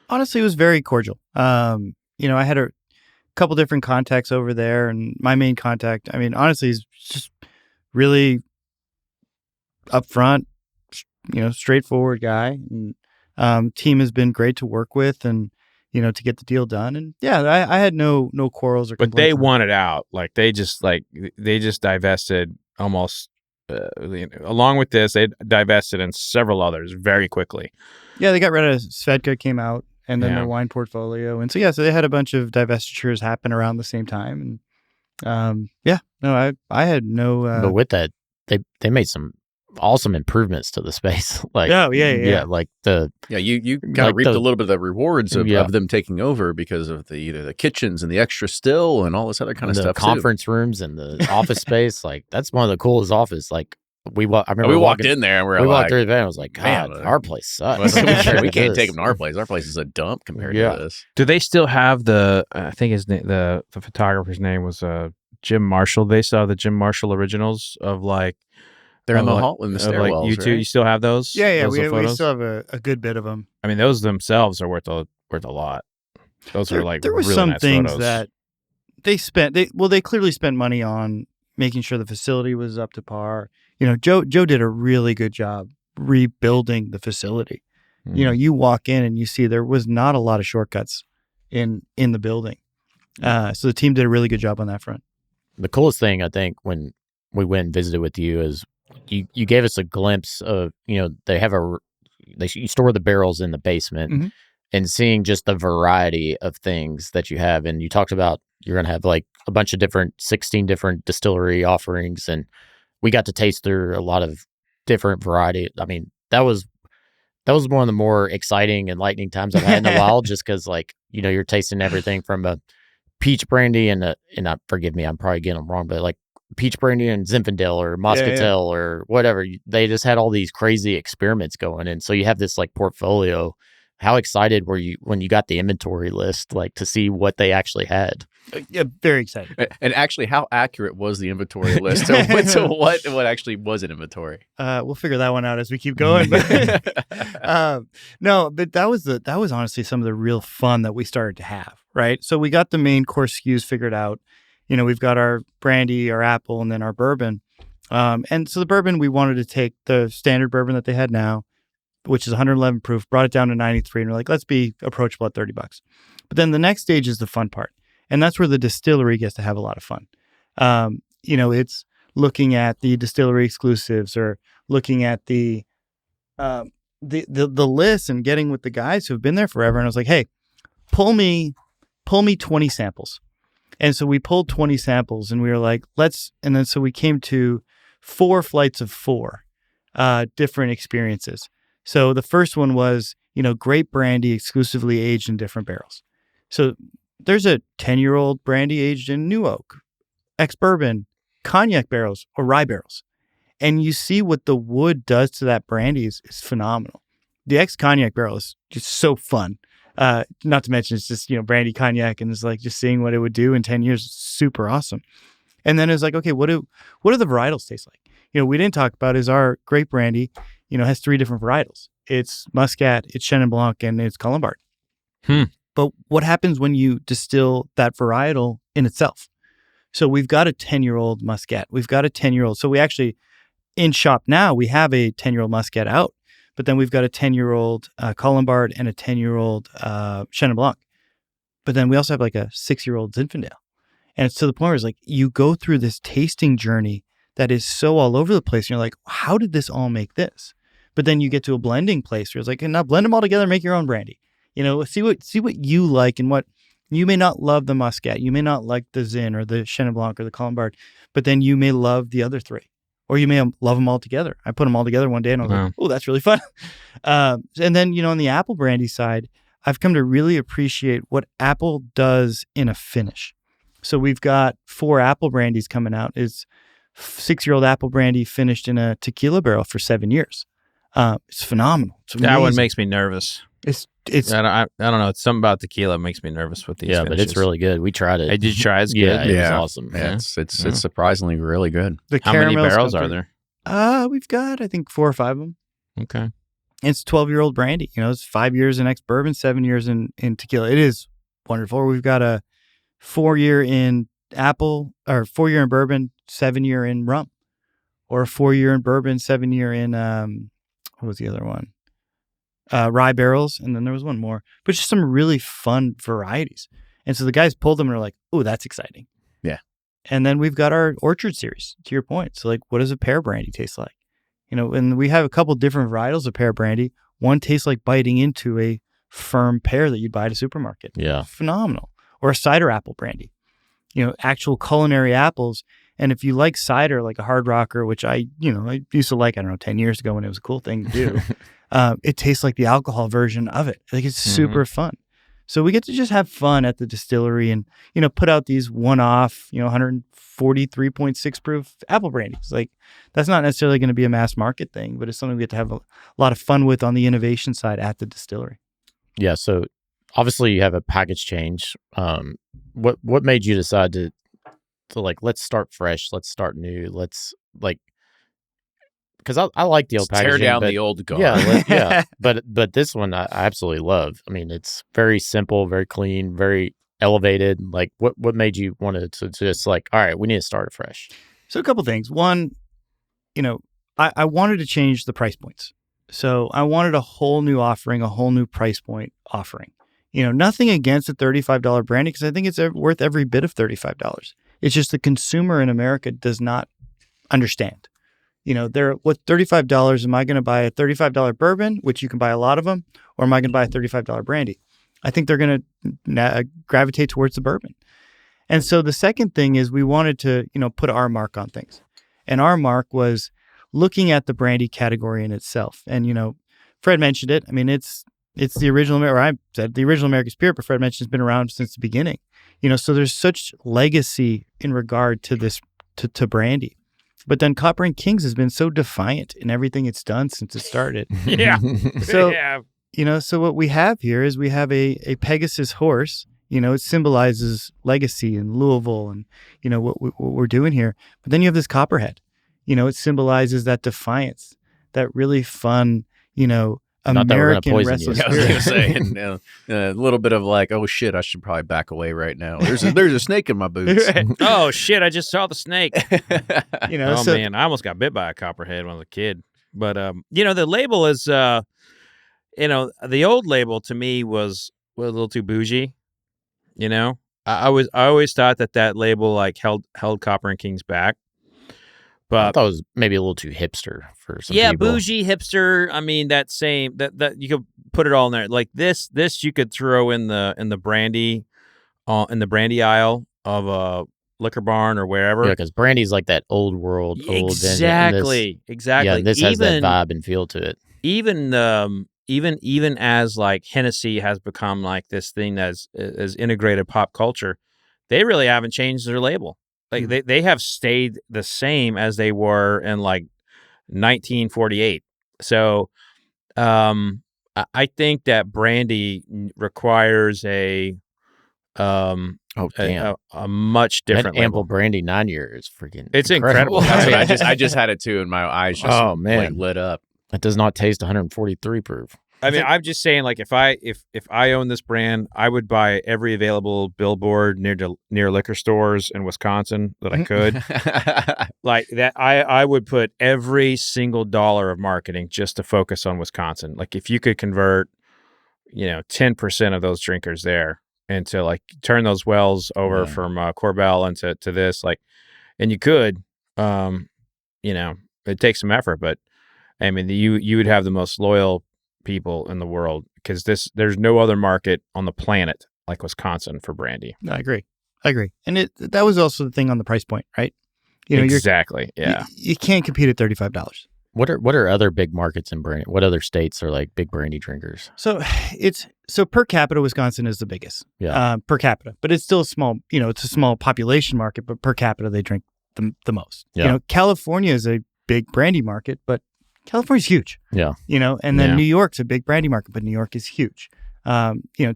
Honestly, it was very cordial. I had a couple different contacts over there, and my main contact, I mean, honestly, is just really upfront, straightforward guy. And team has been great to work with, and to get the deal done. And I had no quarrels or complaints. But they wanted out. Like they just divested almost along with this, they divested in several others very quickly. Yeah, they got rid of Svedka, came out, and then their wine portfolio. And so they had a bunch of divestitures happen around the same time. And I had no but with that, they made some awesome improvements to the space. Like like you kind of reaped a little bit of the rewards of them taking over because of the kitchens and the extra still and all this other kind of stuff. The conference rooms and the office space, like that's one of the coolest office. Like I remember we walked in there and we walked through the van. I was like, God, our place sucks. We can't take them to our place. Our place is a dump compared to this. Do they still have the? I think his the photographer's name was Jim Marshall. They still have the Jim Marshall originals of like. They're in the hall in the stairwells. You right? You still have those? Yeah. We still have a good bit of them. I mean, those themselves are worth a lot. Those are like there were really some nice things photos. that they spent. They clearly spent money on making sure the facility was up to par. Joe did a really good job rebuilding the facility. Mm. You walk in and you see there was not a lot of shortcuts in the building. So the team did a really good job on that front. The coolest thing I think when we went and visited with you is you gave us a glimpse of they have you store the barrels in the basement and seeing just the variety of things that you have. And you talked about you're going to have like a bunch of 16 different distillery offerings, and we got to taste through a lot of different variety. I mean, that was one of the more exciting and lightning times I've had in a while, just because you're tasting everything from a peach brandy and forgive me, I'm probably getting them wrong, but like peach brandy and Zinfandel or Muscatel or whatever. They just had all these crazy experiments going. And so you have this like portfolio how excited were you when you got the inventory list, like to see what they actually had? Yeah, very excited. And actually, how accurate was the inventory list? So what actually was in inventory? We'll figure that one out as we keep going. No, but that was honestly some of the real fun that we started to have, right? So we got the main core SKUs figured out. We've got our brandy, our apple, and then our bourbon. And so the bourbon, we wanted to take the standard bourbon that they had now, which is 111 proof, brought it down to 93, and we're like, let's be approachable at $30. But then the next stage is the fun part. And that's where the distillery gets to have a lot of fun. It's looking at the distillery exclusives or looking at the list and getting with the guys who have been there forever. And I was like, hey, pull me 20 samples. And so we pulled 20 samples and we were like, so we came to 4 flights of 4 different experiences. So the first one was, grape brandy exclusively aged in different barrels. So there's a 10-year-old brandy aged in new oak, ex-bourbon, cognac barrels, or rye barrels. And you see what the wood does to that brandy is phenomenal. The ex-cognac barrel is just so fun. Not to mention it's just, brandy cognac, and it's like just seeing what it would do in 10 years is super awesome. And then it was like, okay, what do the varietals taste like? We didn't talk about is our grape brandy, has 3 different varietals. It's Muscat, it's Chenin Blanc, and it's Colombard. But what happens when you distill that varietal in itself? So we've got a 10-year-old Muscat. We've got a 10-year-old. So we actually, in shop now, we have a 10-year-old Muscat out. But then we've got a 10-year-old Colombard and a 10-year-old Chenin Blanc. But then we also have like a 6-year-old Zinfandel. And it's to the point where it's like you go through this tasting journey that is so all over the place. And you're like, how did this all make this? But then you get to a blending place where it's like, now blend them all together and make your own brandy. See what you like, and what you may not love the Muscat. You may not like the Zin or the Chenin Blanc or the Colombard, but then you may love the other 3. Or you may love them all together. I put them all together one day and I was like, oh, that's really fun. And then, on the apple brandy side, I've come to really appreciate what apple does in a finish. So we've got 4 apple brandies coming out. It's 6-year-old apple brandy finished in a tequila barrel for 7 years. It's phenomenal. It's amazing. That one makes me nervous. It's I don't know. It's something about tequila makes me nervous with these. Yeah, finishes. but it's really good. We tried it. Did you try? It's good. Yeah, it was awesome. Yeah, it's surprisingly really good. How many barrels are there? We've got, I think, 4 or 5 of them. Okay. It's 12-year-old brandy. It's 5 years in ex-bourbon, 7 years in tequila. It is wonderful. We've got a 4-year in apple, or 4-year in bourbon, 7-year in rum, or a 4-year in bourbon, 7-year in what was the other one? Rye barrels, and then there was one more, but just some really fun varieties. And so the guys pulled them and are like, "Oh, that's exciting." Yeah. And then we've got our orchard series. To your point, so like, what does a pear brandy taste like? And we have a couple different varietals of pear brandy. One tastes like biting into a firm pear that you'd buy at a supermarket. Yeah, phenomenal. Or a cider apple brandy. Actual culinary apples. And if you like cider, like a Hard Rocker, which I used to like, 10 years ago when it was a cool thing to do. It tastes like the alcohol version of it. Like, it's super fun. So we get to just have fun at the distillery and, put out these one-off, 143.6 proof apple brandies. Like, that's not necessarily going to be a mass market thing, but it's something we get to have a lot of fun with on the innovation side at the distillery. Yeah. So obviously you have a package change. What made you decide to like, let's start fresh, let's start new, let's like, because I like the old packaging. Tear down the old guard. Yeah, but this one I absolutely love. I mean, it's very simple, very clean, very elevated. Like, what made you want to just like, all right, we need to start afresh? So a couple things. One, I wanted to change the price points. So I wanted a whole new offering, a whole new price point offering. Nothing against a $35 brandy, because I think it's worth every bit of $35. It's just the consumer in America does not understand. What $35, am I going to buy a $35 bourbon, which you can buy a lot of them, or am I going to buy a $35 brandy? I think they're going to gravitate towards the bourbon. And so the second thing is we wanted to, put our mark on things. And our mark was looking at the brandy category in itself. And, Fred mentioned it. I mean, it's the original, or I said the original American Spirit, but Fred mentioned it's been around since the beginning. So there's such legacy in regard to this, to brandy. But then Copper and Kings has been so defiant in everything it's done since it started. Yeah. So yeah. So what we have here is we have a Pegasus horse. It symbolizes legacy in Louisville and, what we're doing here. But then you have this copperhead. It symbolizes that defiance, that really fun, American restless I was spirit. going to say, and, a little bit of like, oh shit, I should probably back away right now. There's a snake in my boots. Oh shit, I just saw the snake. Oh man, I almost got bit by a copperhead when I was a kid. But the label is the old label to me was a little too bougie. I always thought that label like held Copper and Kings back. But I thought it was maybe a little too hipster for some yeah, people. bougie, hipster. I mean, that you could put it all in there. Like this you could throw in the brandy, in the brandy aisle of a liquor barn or wherever. Yeah, because brandy's like that old world, exactly. Yeah, this has that vibe and feel to it. Even as like Hennessy has become like this thing as integrated pop culture, they really haven't changed their label. Like they have stayed the same as they were in like 1948. So I think that brandy requires a much different Ample label. brandy 9 years, freaking. It's incredible. That's what I just had it too, and my eyes just like, lit up. It does not taste 143 proof. I mean, I'm just saying, like, if I own this brand, I would buy every available billboard near liquor stores in Wisconsin that I could. Like that, I would put every single dollar of marketing just to focus on Wisconsin. Like, if you could convert, 10% of those drinkers there into like turn those wells over from Corbel into this, like, and you could, it takes some effort, but I mean, you would have the most loyal people in the world because there's no other market on the planet like Wisconsin for brandy. I agree. And that was also the thing on the price point, right? Exactly. Yeah. You can't compete at $35. What are other big markets in brandy? What other states are like big brandy drinkers? So per capita, Wisconsin is the biggest. Yeah. Per capita, but it's still a small. It's a small population market, but per capita they drink the most. Yeah. California is a big brandy market, but California's huge. Yeah. And then New York's a big brandy market, but New York is huge.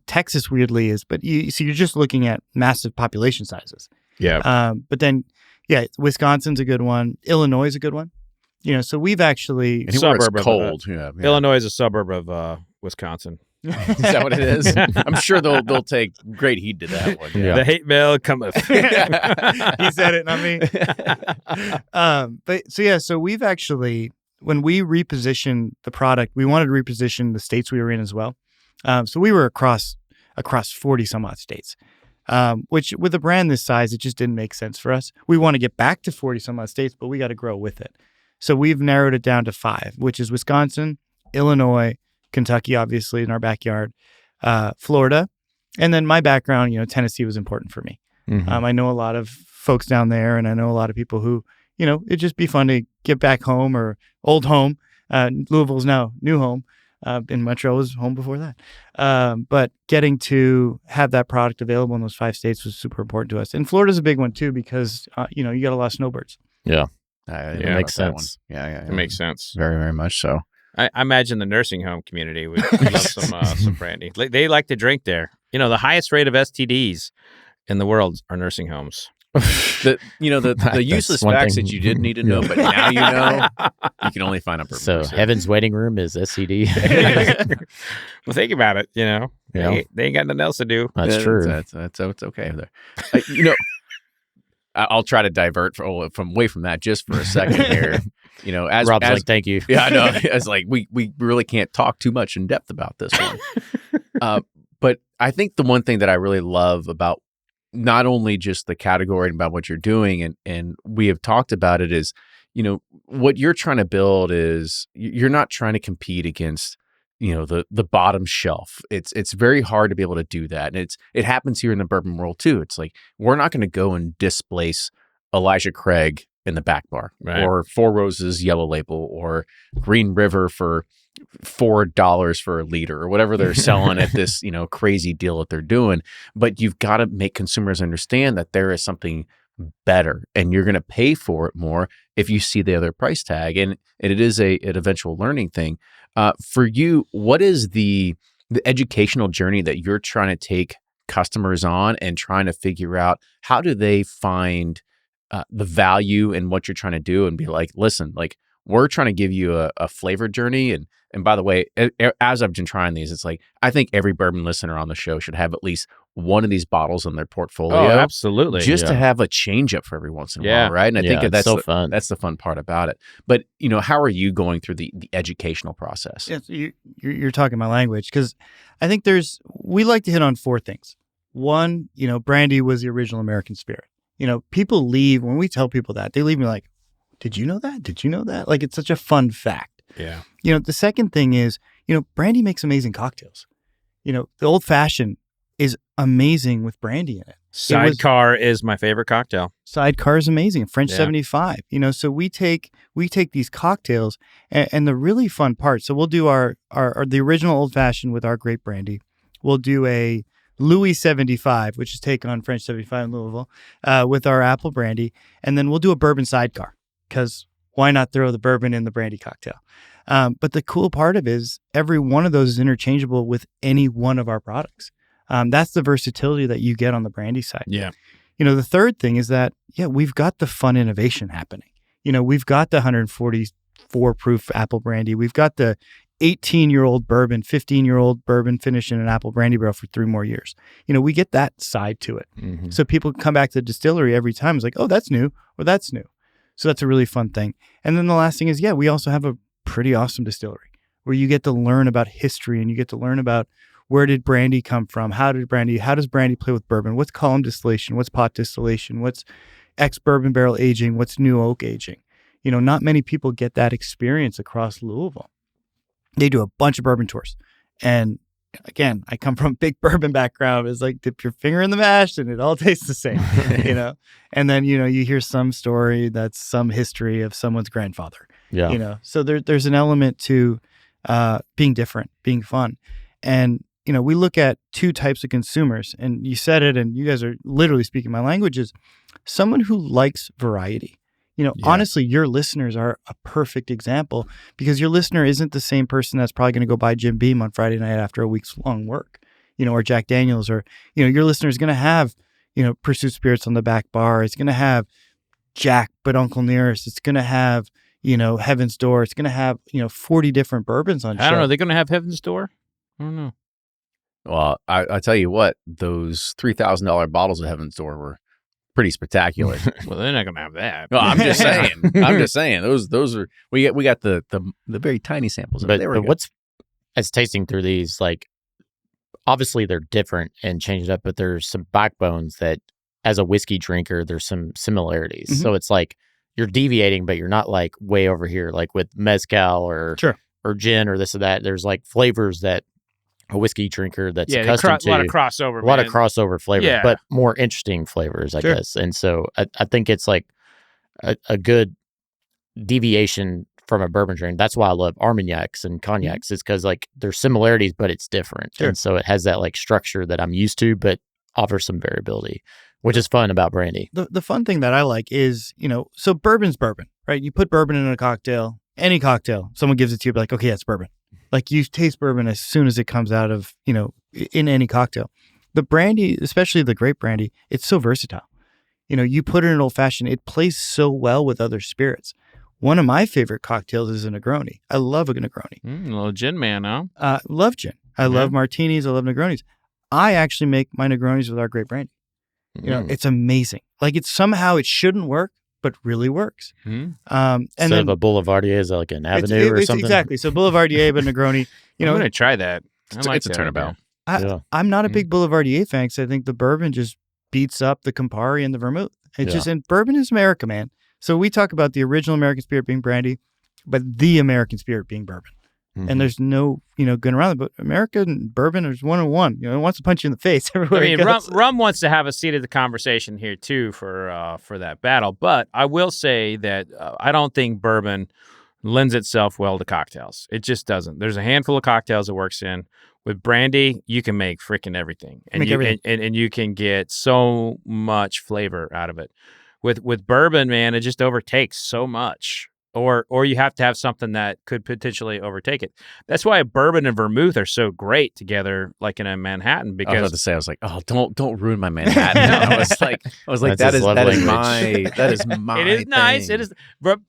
Texas weirdly is, but you're just looking at massive population sizes. Yeah. But then, Wisconsin's a good one. Illinois is a good one. So we've actually suburb cold. Illinois is a suburb of Wisconsin. Is that what it is? I'm sure they'll take great heed to that one. Yeah. The hate mail cometh. He said it, not me. So we've actually, when we repositioned the product, we wanted to reposition the states we were in as well. So we were across 40 some odd states, which with a brand this size, it just didn't make sense for us. We want to get back to 40 some odd states, but we got to grow with it. So we've narrowed it down to 5, which is Wisconsin, Illinois, Kentucky, obviously in our backyard, Florida. And then my background, Tennessee was important for me. Mm-hmm. I know a lot of folks down there, and I know a lot of people who, it'd just be fun to get back home or old home. Louisville's now new home. And Montreal was home before that. But getting to have that product available in those 5 states was super important to us. And Florida's a big one too, because, you got a lot of snowbirds. Yeah. It makes sense. Yeah. It makes sense. Very, very much so. I imagine the nursing home community would love some brandy. They like to drink there. The highest rate of STDs in the world are nursing homes. The useless facts that you didn't need to know, but now you know. You can only find a Bourbon. So Heaven's Waiting Room is SCD. Well, think about it. They ain't got nothing else to do. That's true. That's okay there. I'll try to divert from away from that just for a second here. As Rob's like, thank you. Yeah, I know. It's like we really can't talk too much in depth about this one. But I think the one thing that I really love about not only just the category and about what you're doing, and we have talked about it, is, what you're trying to build is you're not trying to compete against, the bottom shelf. It's very hard to be able to do that. And it happens here in the bourbon world too. It's like, we're not going to go and displace Elijah Craig in the back bar, right, or Four Roses Yellow Label, or Green River for $4 for a liter, or whatever they're selling at this, crazy deal that they're doing. But you've got to make consumers understand that there is something better, and you're going to pay for it more if you see the other price tag. And it is an eventual learning thing. For you, what is the educational journey that you're trying to take customers on and trying to figure out how do they find the value in what you're trying to do and be like, listen, like we're trying to give you a flavor journey. And by the way, as I've been trying these, it's like, I think every bourbon listener on the show should have at least one of these bottles in their portfolio. Oh, absolutely. Just to have a change up for every once in a while, right? And I think that's so fun. That's the fun part about it. But, how are you going through the educational process? Yeah, so you're talking my language, because I think we like to hit on four things. One, brandy was the original American spirit. People leave, when we tell people that, they leave me like, did you know that? Did you know that? Like, it's such a fun fact. Yeah. The second thing is, brandy makes amazing cocktails. The old fashioned is amazing with brandy in it. Sidecar is my favorite cocktail. Sidecar is amazing. French 75. So we take these cocktails and the really fun part. So we'll do the original old fashioned with our grape brandy. We'll do a Louis 75, which is take on French 75 in Louisville, with our apple brandy. And then we'll do a bourbon sidecar, because why not throw the bourbon in the brandy cocktail? But the cool part of it is every one of those is interchangeable with any one of our products. That's the versatility that you get on the brandy side. Yeah. The third thing is that, we've got the fun innovation happening. We've got the 144 proof apple brandy. We've got the 18-year-old bourbon, 15-year-old bourbon finished in an apple brandy barrel for 3 more years. We get that side to it. Mm-hmm. So people come back to the distillery every time. It's like, oh, that's new, or that's new. So that's a really fun thing. And then the last thing is, we also have a pretty awesome distillery where you get to learn about history, and you get to learn about where did brandy come from? How does brandy play with bourbon? What's column distillation? What's pot distillation? What's ex-bourbon barrel aging? What's new oak aging? Not many people get that experience across Louisville. They do a bunch of bourbon tours. And again, I come from a big bourbon background. It's like dip your finger in the mash and it all tastes the same, And then, you hear some story that's some history of someone's grandfather. Yeah. So there's an element to being different, being fun. And, we look at 2 types of consumers, and you said it, and you guys are literally speaking my language, is someone who likes variety. Honestly, your listeners are a perfect example, because your listener isn't the same person that's probably going to go buy Jim Beam on Friday night after a week's long work, or Jack Daniels, or, your listener is going to have, Pursuit Spirits on the back bar. It's going to have Jack, but Uncle Nearest. It's going to have, Heaven's Door. It's going to have, 40 different bourbons on show. I don't know. They're going to have Heaven's Door? I don't know. Well, I tell you what, those $3,000 bottles of Heaven's Door were pretty spectacular. Well, they're not going to have that. No, I'm just saying. Those are we got the very tiny samples. But what's as tasting through these, like, obviously they're different and change it up, but there's some backbones that, as a whiskey drinker, there's some similarities. Mm-hmm. So it's like you're deviating, but you're not like way over here, like with mezcal or gin or this or that. There's like flavors that a whiskey drinker that's accustomed to. A lot of crossover. A lot of crossover flavors, but more interesting flavors, I Sure. guess. And so I think it's like a good deviation from a bourbon drink. That's why I love Armagnacs and cognacs. It's because like there's similarities, but it's different. Sure. And so it has that like structure that I'm used to, but offers some variability, which is fun about brandy. The fun thing that I like is, so bourbon's bourbon, right? You put bourbon in a cocktail, any cocktail, someone gives it to you, be like, okay, it's bourbon. Like you taste bourbon as soon as it comes out of, in any cocktail. The brandy, especially the grape brandy, it's so versatile. You put it in an old fashioned, it plays so well with other spirits. One of my favorite cocktails is a Negroni. I love a Negroni. A little gin man, huh? Love gin. I love martinis. I love Negronis. I actually make my Negronis with our grape brandy. It's amazing. Like somehow it shouldn't work, but really works. Mm-hmm. And Instead then of a Boulevardier is like an Avenue or something. Exactly. So Boulevardier, but Negroni. I'm going to try that. It's a turnabout. I'm not a big Boulevardier fan, because I think the bourbon just beats up the Campari and the vermouth. And bourbon is America, man. So we talk about the original American spirit being brandy, but the American spirit being bourbon. Mm-hmm. And there's no, going around it. But America and bourbon is 1-on-1. It wants to punch you in the face everywhere. I mean, rum wants to have a seat at the conversation here too for that battle. But I will say that I don't think bourbon lends itself well to cocktails. It just doesn't. There's a handful of cocktails it works in. With brandy, you can make freaking everything, and you can get so much flavor out of it. with bourbon, man, it just overtakes so much. Or you have to have something that could potentially overtake it. That's why bourbon and vermouth are so great together, like in a Manhattan. Because I was about to say, I was like, oh, don't ruin my Manhattan. I was like, That's his love language. that is my. it is nice. thing. It is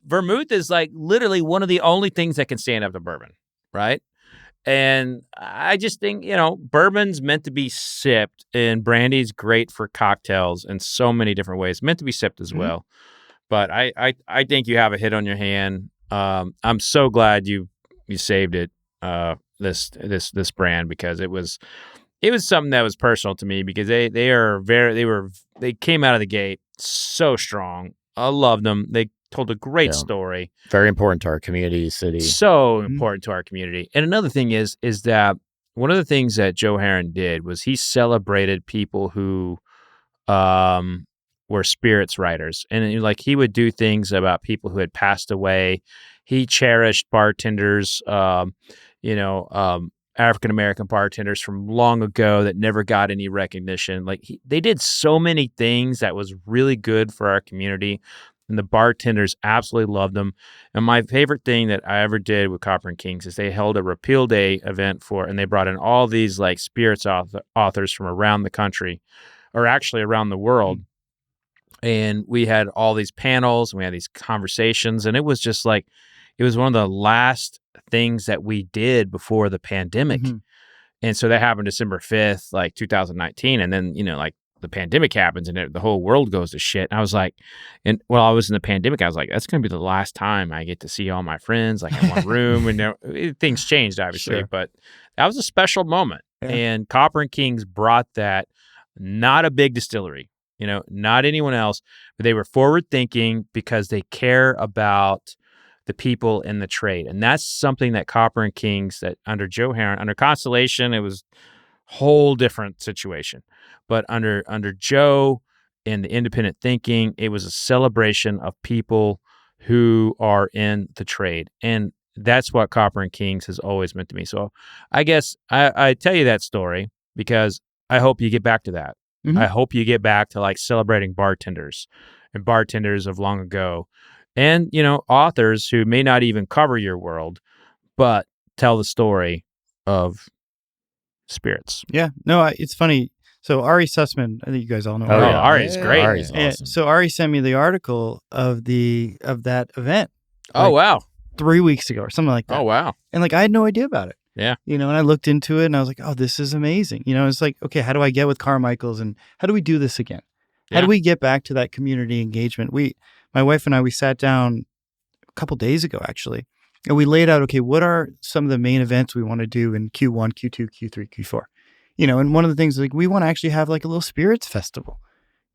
vermouth is like literally one of the only things that can stand up to bourbon, right? And I just think, bourbon's meant to be sipped, and brandy's great for cocktails in so many different ways. Meant to be sipped as well. But I think you have a hit on your hand. I'm so glad you saved it. This brand, because it was something that was personal to me, because they came out of the gate so strong. I loved them. They told a great story. Very important to our community, city. So important to our community. And another thing is that one of the things that Joe Herron did was he celebrated people who were spirits writers. And like he would do things about people who had passed away. He cherished bartenders, African-American bartenders from long ago that never got any recognition. Like they did so many things that was really good for our community. And the bartenders absolutely loved them. And my favorite thing that I ever did with Copper and Kings is they held a Repeal Day event and they brought in all these like spirits authors from around the country, or actually around the world. And we had all these panels and we had these conversations, and it was just like, it was one of the last things that we did before the pandemic. And so that happened December 5th, like 2019. And then, like the pandemic happens and the whole world goes to shit. And I was like, and while I was in the pandemic, I was like, that's going to be the last time I get to see all my friends, like in one room. And things changed, obviously, but that was a special moment. Yeah. And Copper and Kings brought that, not a big distillery, not anyone else, but they were forward thinking because they care about the people in the trade. And that's something that Copper and Kings, that under Joe Herron, under Constellation, it was a whole different situation. But under Joe and the independent thinking, it was a celebration of people who are in the trade. And that's what Copper and Kings has always meant to me. So I guess I tell you that story because I hope you get back to that. I hope you get back to like celebrating bartenders and bartenders of long ago, and authors who may not even cover your world, but tell the story of spirits. Yeah, no, it's funny. So Ari Sussman, I think you guys all know. Ari is great. Ari's awesome. So Ari sent me the article of that event. Oh wow, 3 weeks ago or something like that. Oh wow, and like I had no idea about it. Yeah. And I looked into it and I was like, oh, this is amazing. It's like, okay, how do I get with Carmichael's and how do we do this again? How do we get back to that community engagement? My wife and I, we sat down a couple days ago, actually, and we laid out, okay, what are some of the main events we want to do in Q1, Q2, Q3, Q4? And one of the things, like, we want to actually have like a little spirits festival.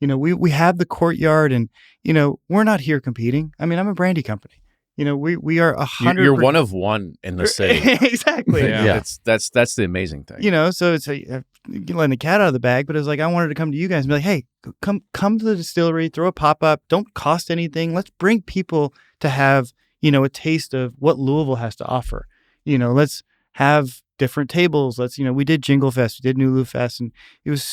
We have the courtyard and, we're not here competing. I mean, I'm a brandy company. We are 100%. You're one of one in the city. Exactly. Yeah. That's the amazing thing. So it's letting the cat out of the bag, but it's like, I wanted to come to you guys and be like, hey, come to the distillery, throw a pop-up, don't cost anything. Let's bring people to have, a taste of what Louisville has to offer. Let's have different tables. We did Jingle Fest, we did Nulu Fest, and it was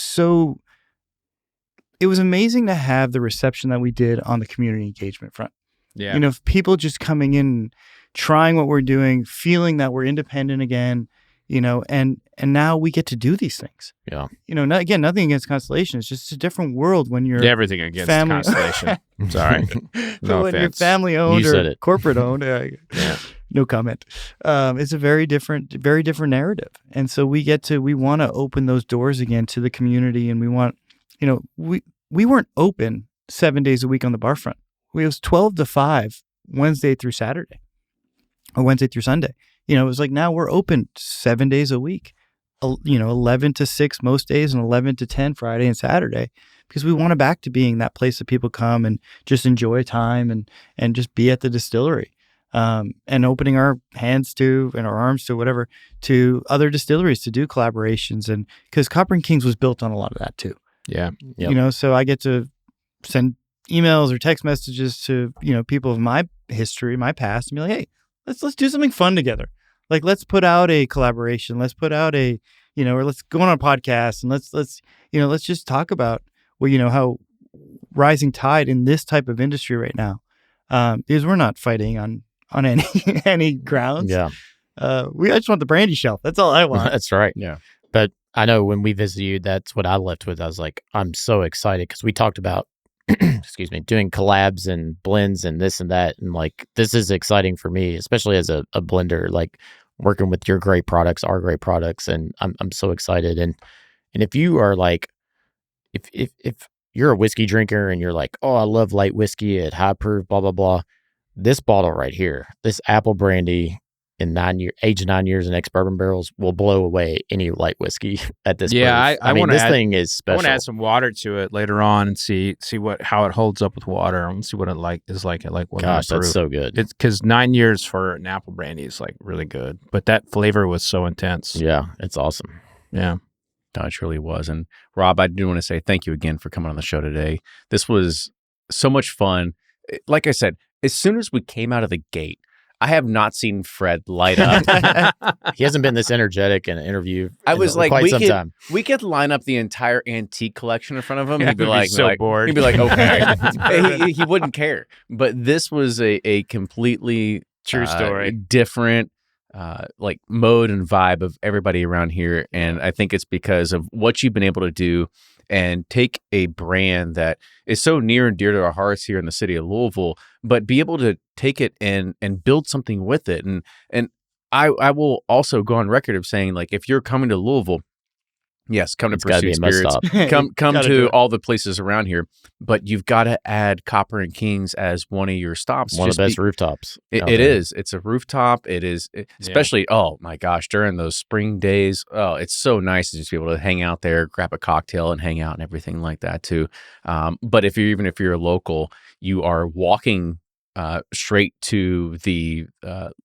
amazing to have the reception that we did on the community engagement front. Yeah. People just coming in, trying what we're doing, feeling that we're independent again, and now we get to do these things. Yeah. Nothing against Constellation. It's just a different world when you're everything against Constellation. Sorry. No when offense. you're family owned or corporate owned. Yeah. No comment. It's a very different narrative. And so we want to open those doors again to the community. And we want, we weren't open 7 days a week on the bar front. It was 12 to 5 Wednesday through Saturday or Wednesday through Sunday. It was like, now we're open 7 days a week, 11 to 6 most days and 11 to 10 Friday and Saturday, because we want to back to being that place that people come and just enjoy time and just be at the distillery, and opening our hands to and our arms to whatever, to other distilleries to do collaborations. And because Copper and Kings was built on a lot of that too. Yeah. Yep. So I get to send emails or text messages to, people of my history, my past, and be like, hey, let's do something fun together. Like, let's put out a collaboration. Let's put out or let's go on a podcast and let's just talk about, how rising tide in this type of industry right now, because we're not fighting on any any grounds. Yeah. I just want the brandy shelf. That's all I want. That's right. Yeah. But I know when we visited you, that's what I left with. I was like, I'm so excited because we talked about, excuse me, doing collabs and blends and this and that. And like, this is exciting for me, especially as a blender, like working with your great products, our great products. And I'm so excited. And if you are like, if you're a whiskey drinker and you're like, oh, I love light whiskey at high proof, blah, blah, blah. This bottle right here, this apple brandy in aged 9 years in ex-bourbon barrels will blow away any light whiskey at this point. I mean, this thing is special. I want to add some water to it later on and see how it holds up with water and see what it is like at like 100 Gosh, proof. that's so good. It's because 9 years for an apple brandy is like really good, but that flavor was so intense. Yeah, it's awesome. Yeah. No, it truly was. And Rob, I do want to say thank you again for coming on the show today. This was so much fun. Like I said, as soon as we came out of the gate, I have not seen Fred light up. He hasn't been this energetic in an interview. I was like, quite some time. We could line up the entire antique collection in front of him. Yeah, He'd be like, bored. He'd be like, okay. he wouldn't care. But this was a completely True story. Different like mode and vibe of everybody around here. And I think it's because of what you've been able to do and take a brand that is so near and dear to our hearts here in the city of Louisville, but be able to take it and build something with it. And I will also go on record of saying, like, if you're coming to Louisville, yes, come to Pursuit Spirits, come to all the places around here, but you've got to add Copper and Kings as one of your stops. One of the best rooftops. It is. It's a rooftop. It is, especially, oh my gosh, during those spring days. Oh, it's so nice to just be able to hang out there, grab a cocktail and hang out and everything like that too. But if you're a local, you are walking straight to the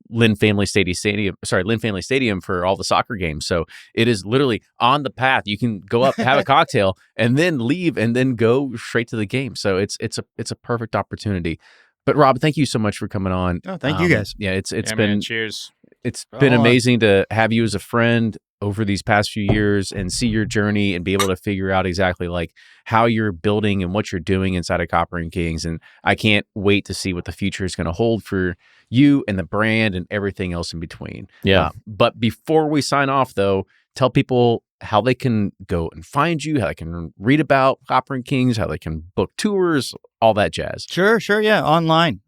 Lynn Family Stadium for all the soccer games. So it is literally on the path. You can go up, have a cocktail, and then leave, and then go straight to the game. So it's a perfect opportunity. But Rob, thank you so much for coming on. Oh, thank you guys. Yeah, it's been man, cheers. It's been amazing to have you as a friend over these past few years and see your journey and be able to figure out exactly like how you're building and what you're doing inside of Copper and Kings. And I can't wait to see what the future is going to hold for you and the brand and everything else in between. Yeah. But before we sign off though, tell people how they can go and find you, how they can read about Copper and Kings, how they can book tours, all that jazz. Sure. Yeah. Online.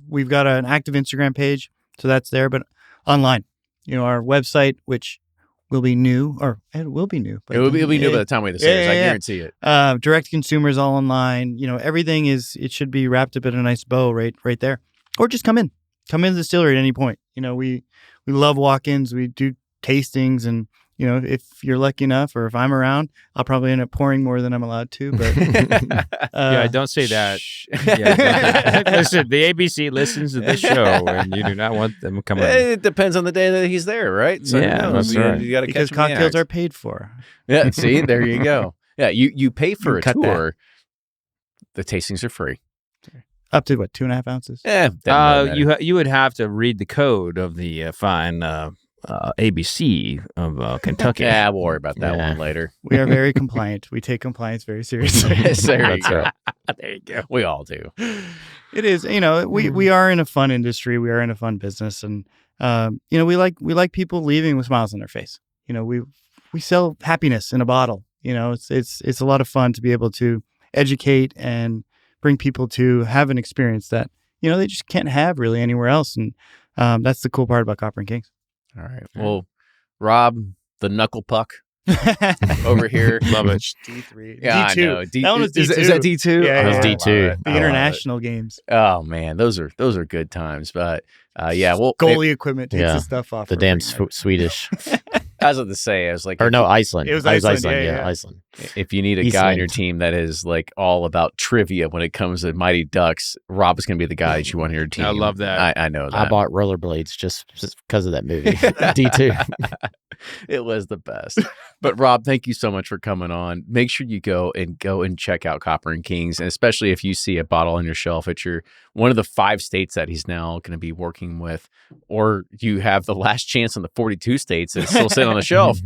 We've got an active Instagram page, so that's there, but online, our website, which will be new, or it will be new. But It'll be new by the time we have the series. I guarantee it. Direct consumers all online. Everything it should be wrapped up in a nice bow right there. Or just come in the distillery at any point. We love walk-ins. We do tastings, and if you're lucky enough, or if I'm around, I'll probably end up pouring more than I'm allowed to. But yeah, don't say that. Yeah, listen, the ABC listens to this show, and you do not want them coming. It depends on the day that he's there, right? So yeah, that's right. You got to because cocktails are paid for. Yeah, see, there you go. Yeah, you pay for a tour. The tastings are free. Up to what, 2.5 ounces? You would have to read the code of the fine ABC of Kentucky. Yeah, we'll worry about that one later. We are very compliant. We take compliance very seriously. There you go. There you go. We all do. It is. We are in a fun industry. We are in a fun business, and we like people leaving with smiles on their face. We sell happiness in a bottle. It's a lot of fun to be able to educate and bring people to have an experience that they just can't have really anywhere else, and that's the cool part about Copper and Kings. All right. Well, Rob, the knuckle puck over here. Love it. D3. Yeah, D2. I know. That was D2. Is that D2? Yeah, it was D2. The international games. Oh man, those are good times. But well, goalie equipment takes the stuff off. The damn Swedish. I was about to say, I was like, or no, Iceland. It was Iceland. Yeah, Iceland. If you need a guy on your team that is like all about trivia when it comes to Mighty Ducks, Rob is going to be the guy that you want on your team. I love that. I know that. I bought rollerblades just because of that movie. D2. It was the best. But Rob, thank you so much for coming on. Make sure you go and check out Copper and Kings, and especially if you see a bottle on your shelf at one of the 5 states that he's now going to be working with, or you have the last chance in the 42 states that's still sitting on the shelf.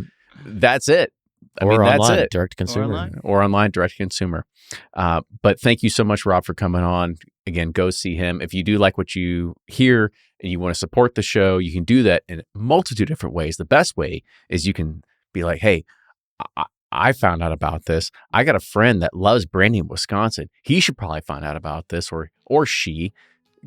That's it. that's online, it. direct to consumer. Or online, direct to consumer. But thank you so much, Rob, for coming on. Again, go see him. If you do like what you hear and you want to support the show, you can do that in a multitude of different ways. The best way is you can be like, hey, I found out about this. I got a friend that loves brandy in Wisconsin. He should probably find out about this, or she.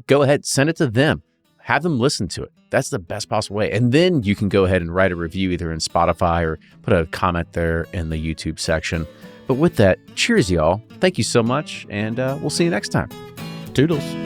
Go ahead, send it to them. Have them listen to it. That's the best possible way. And then you can go ahead and write a review either in Spotify or put a comment there in the YouTube section. But with that, cheers, y'all. Thank you so much, and we'll see you next time. Toodles.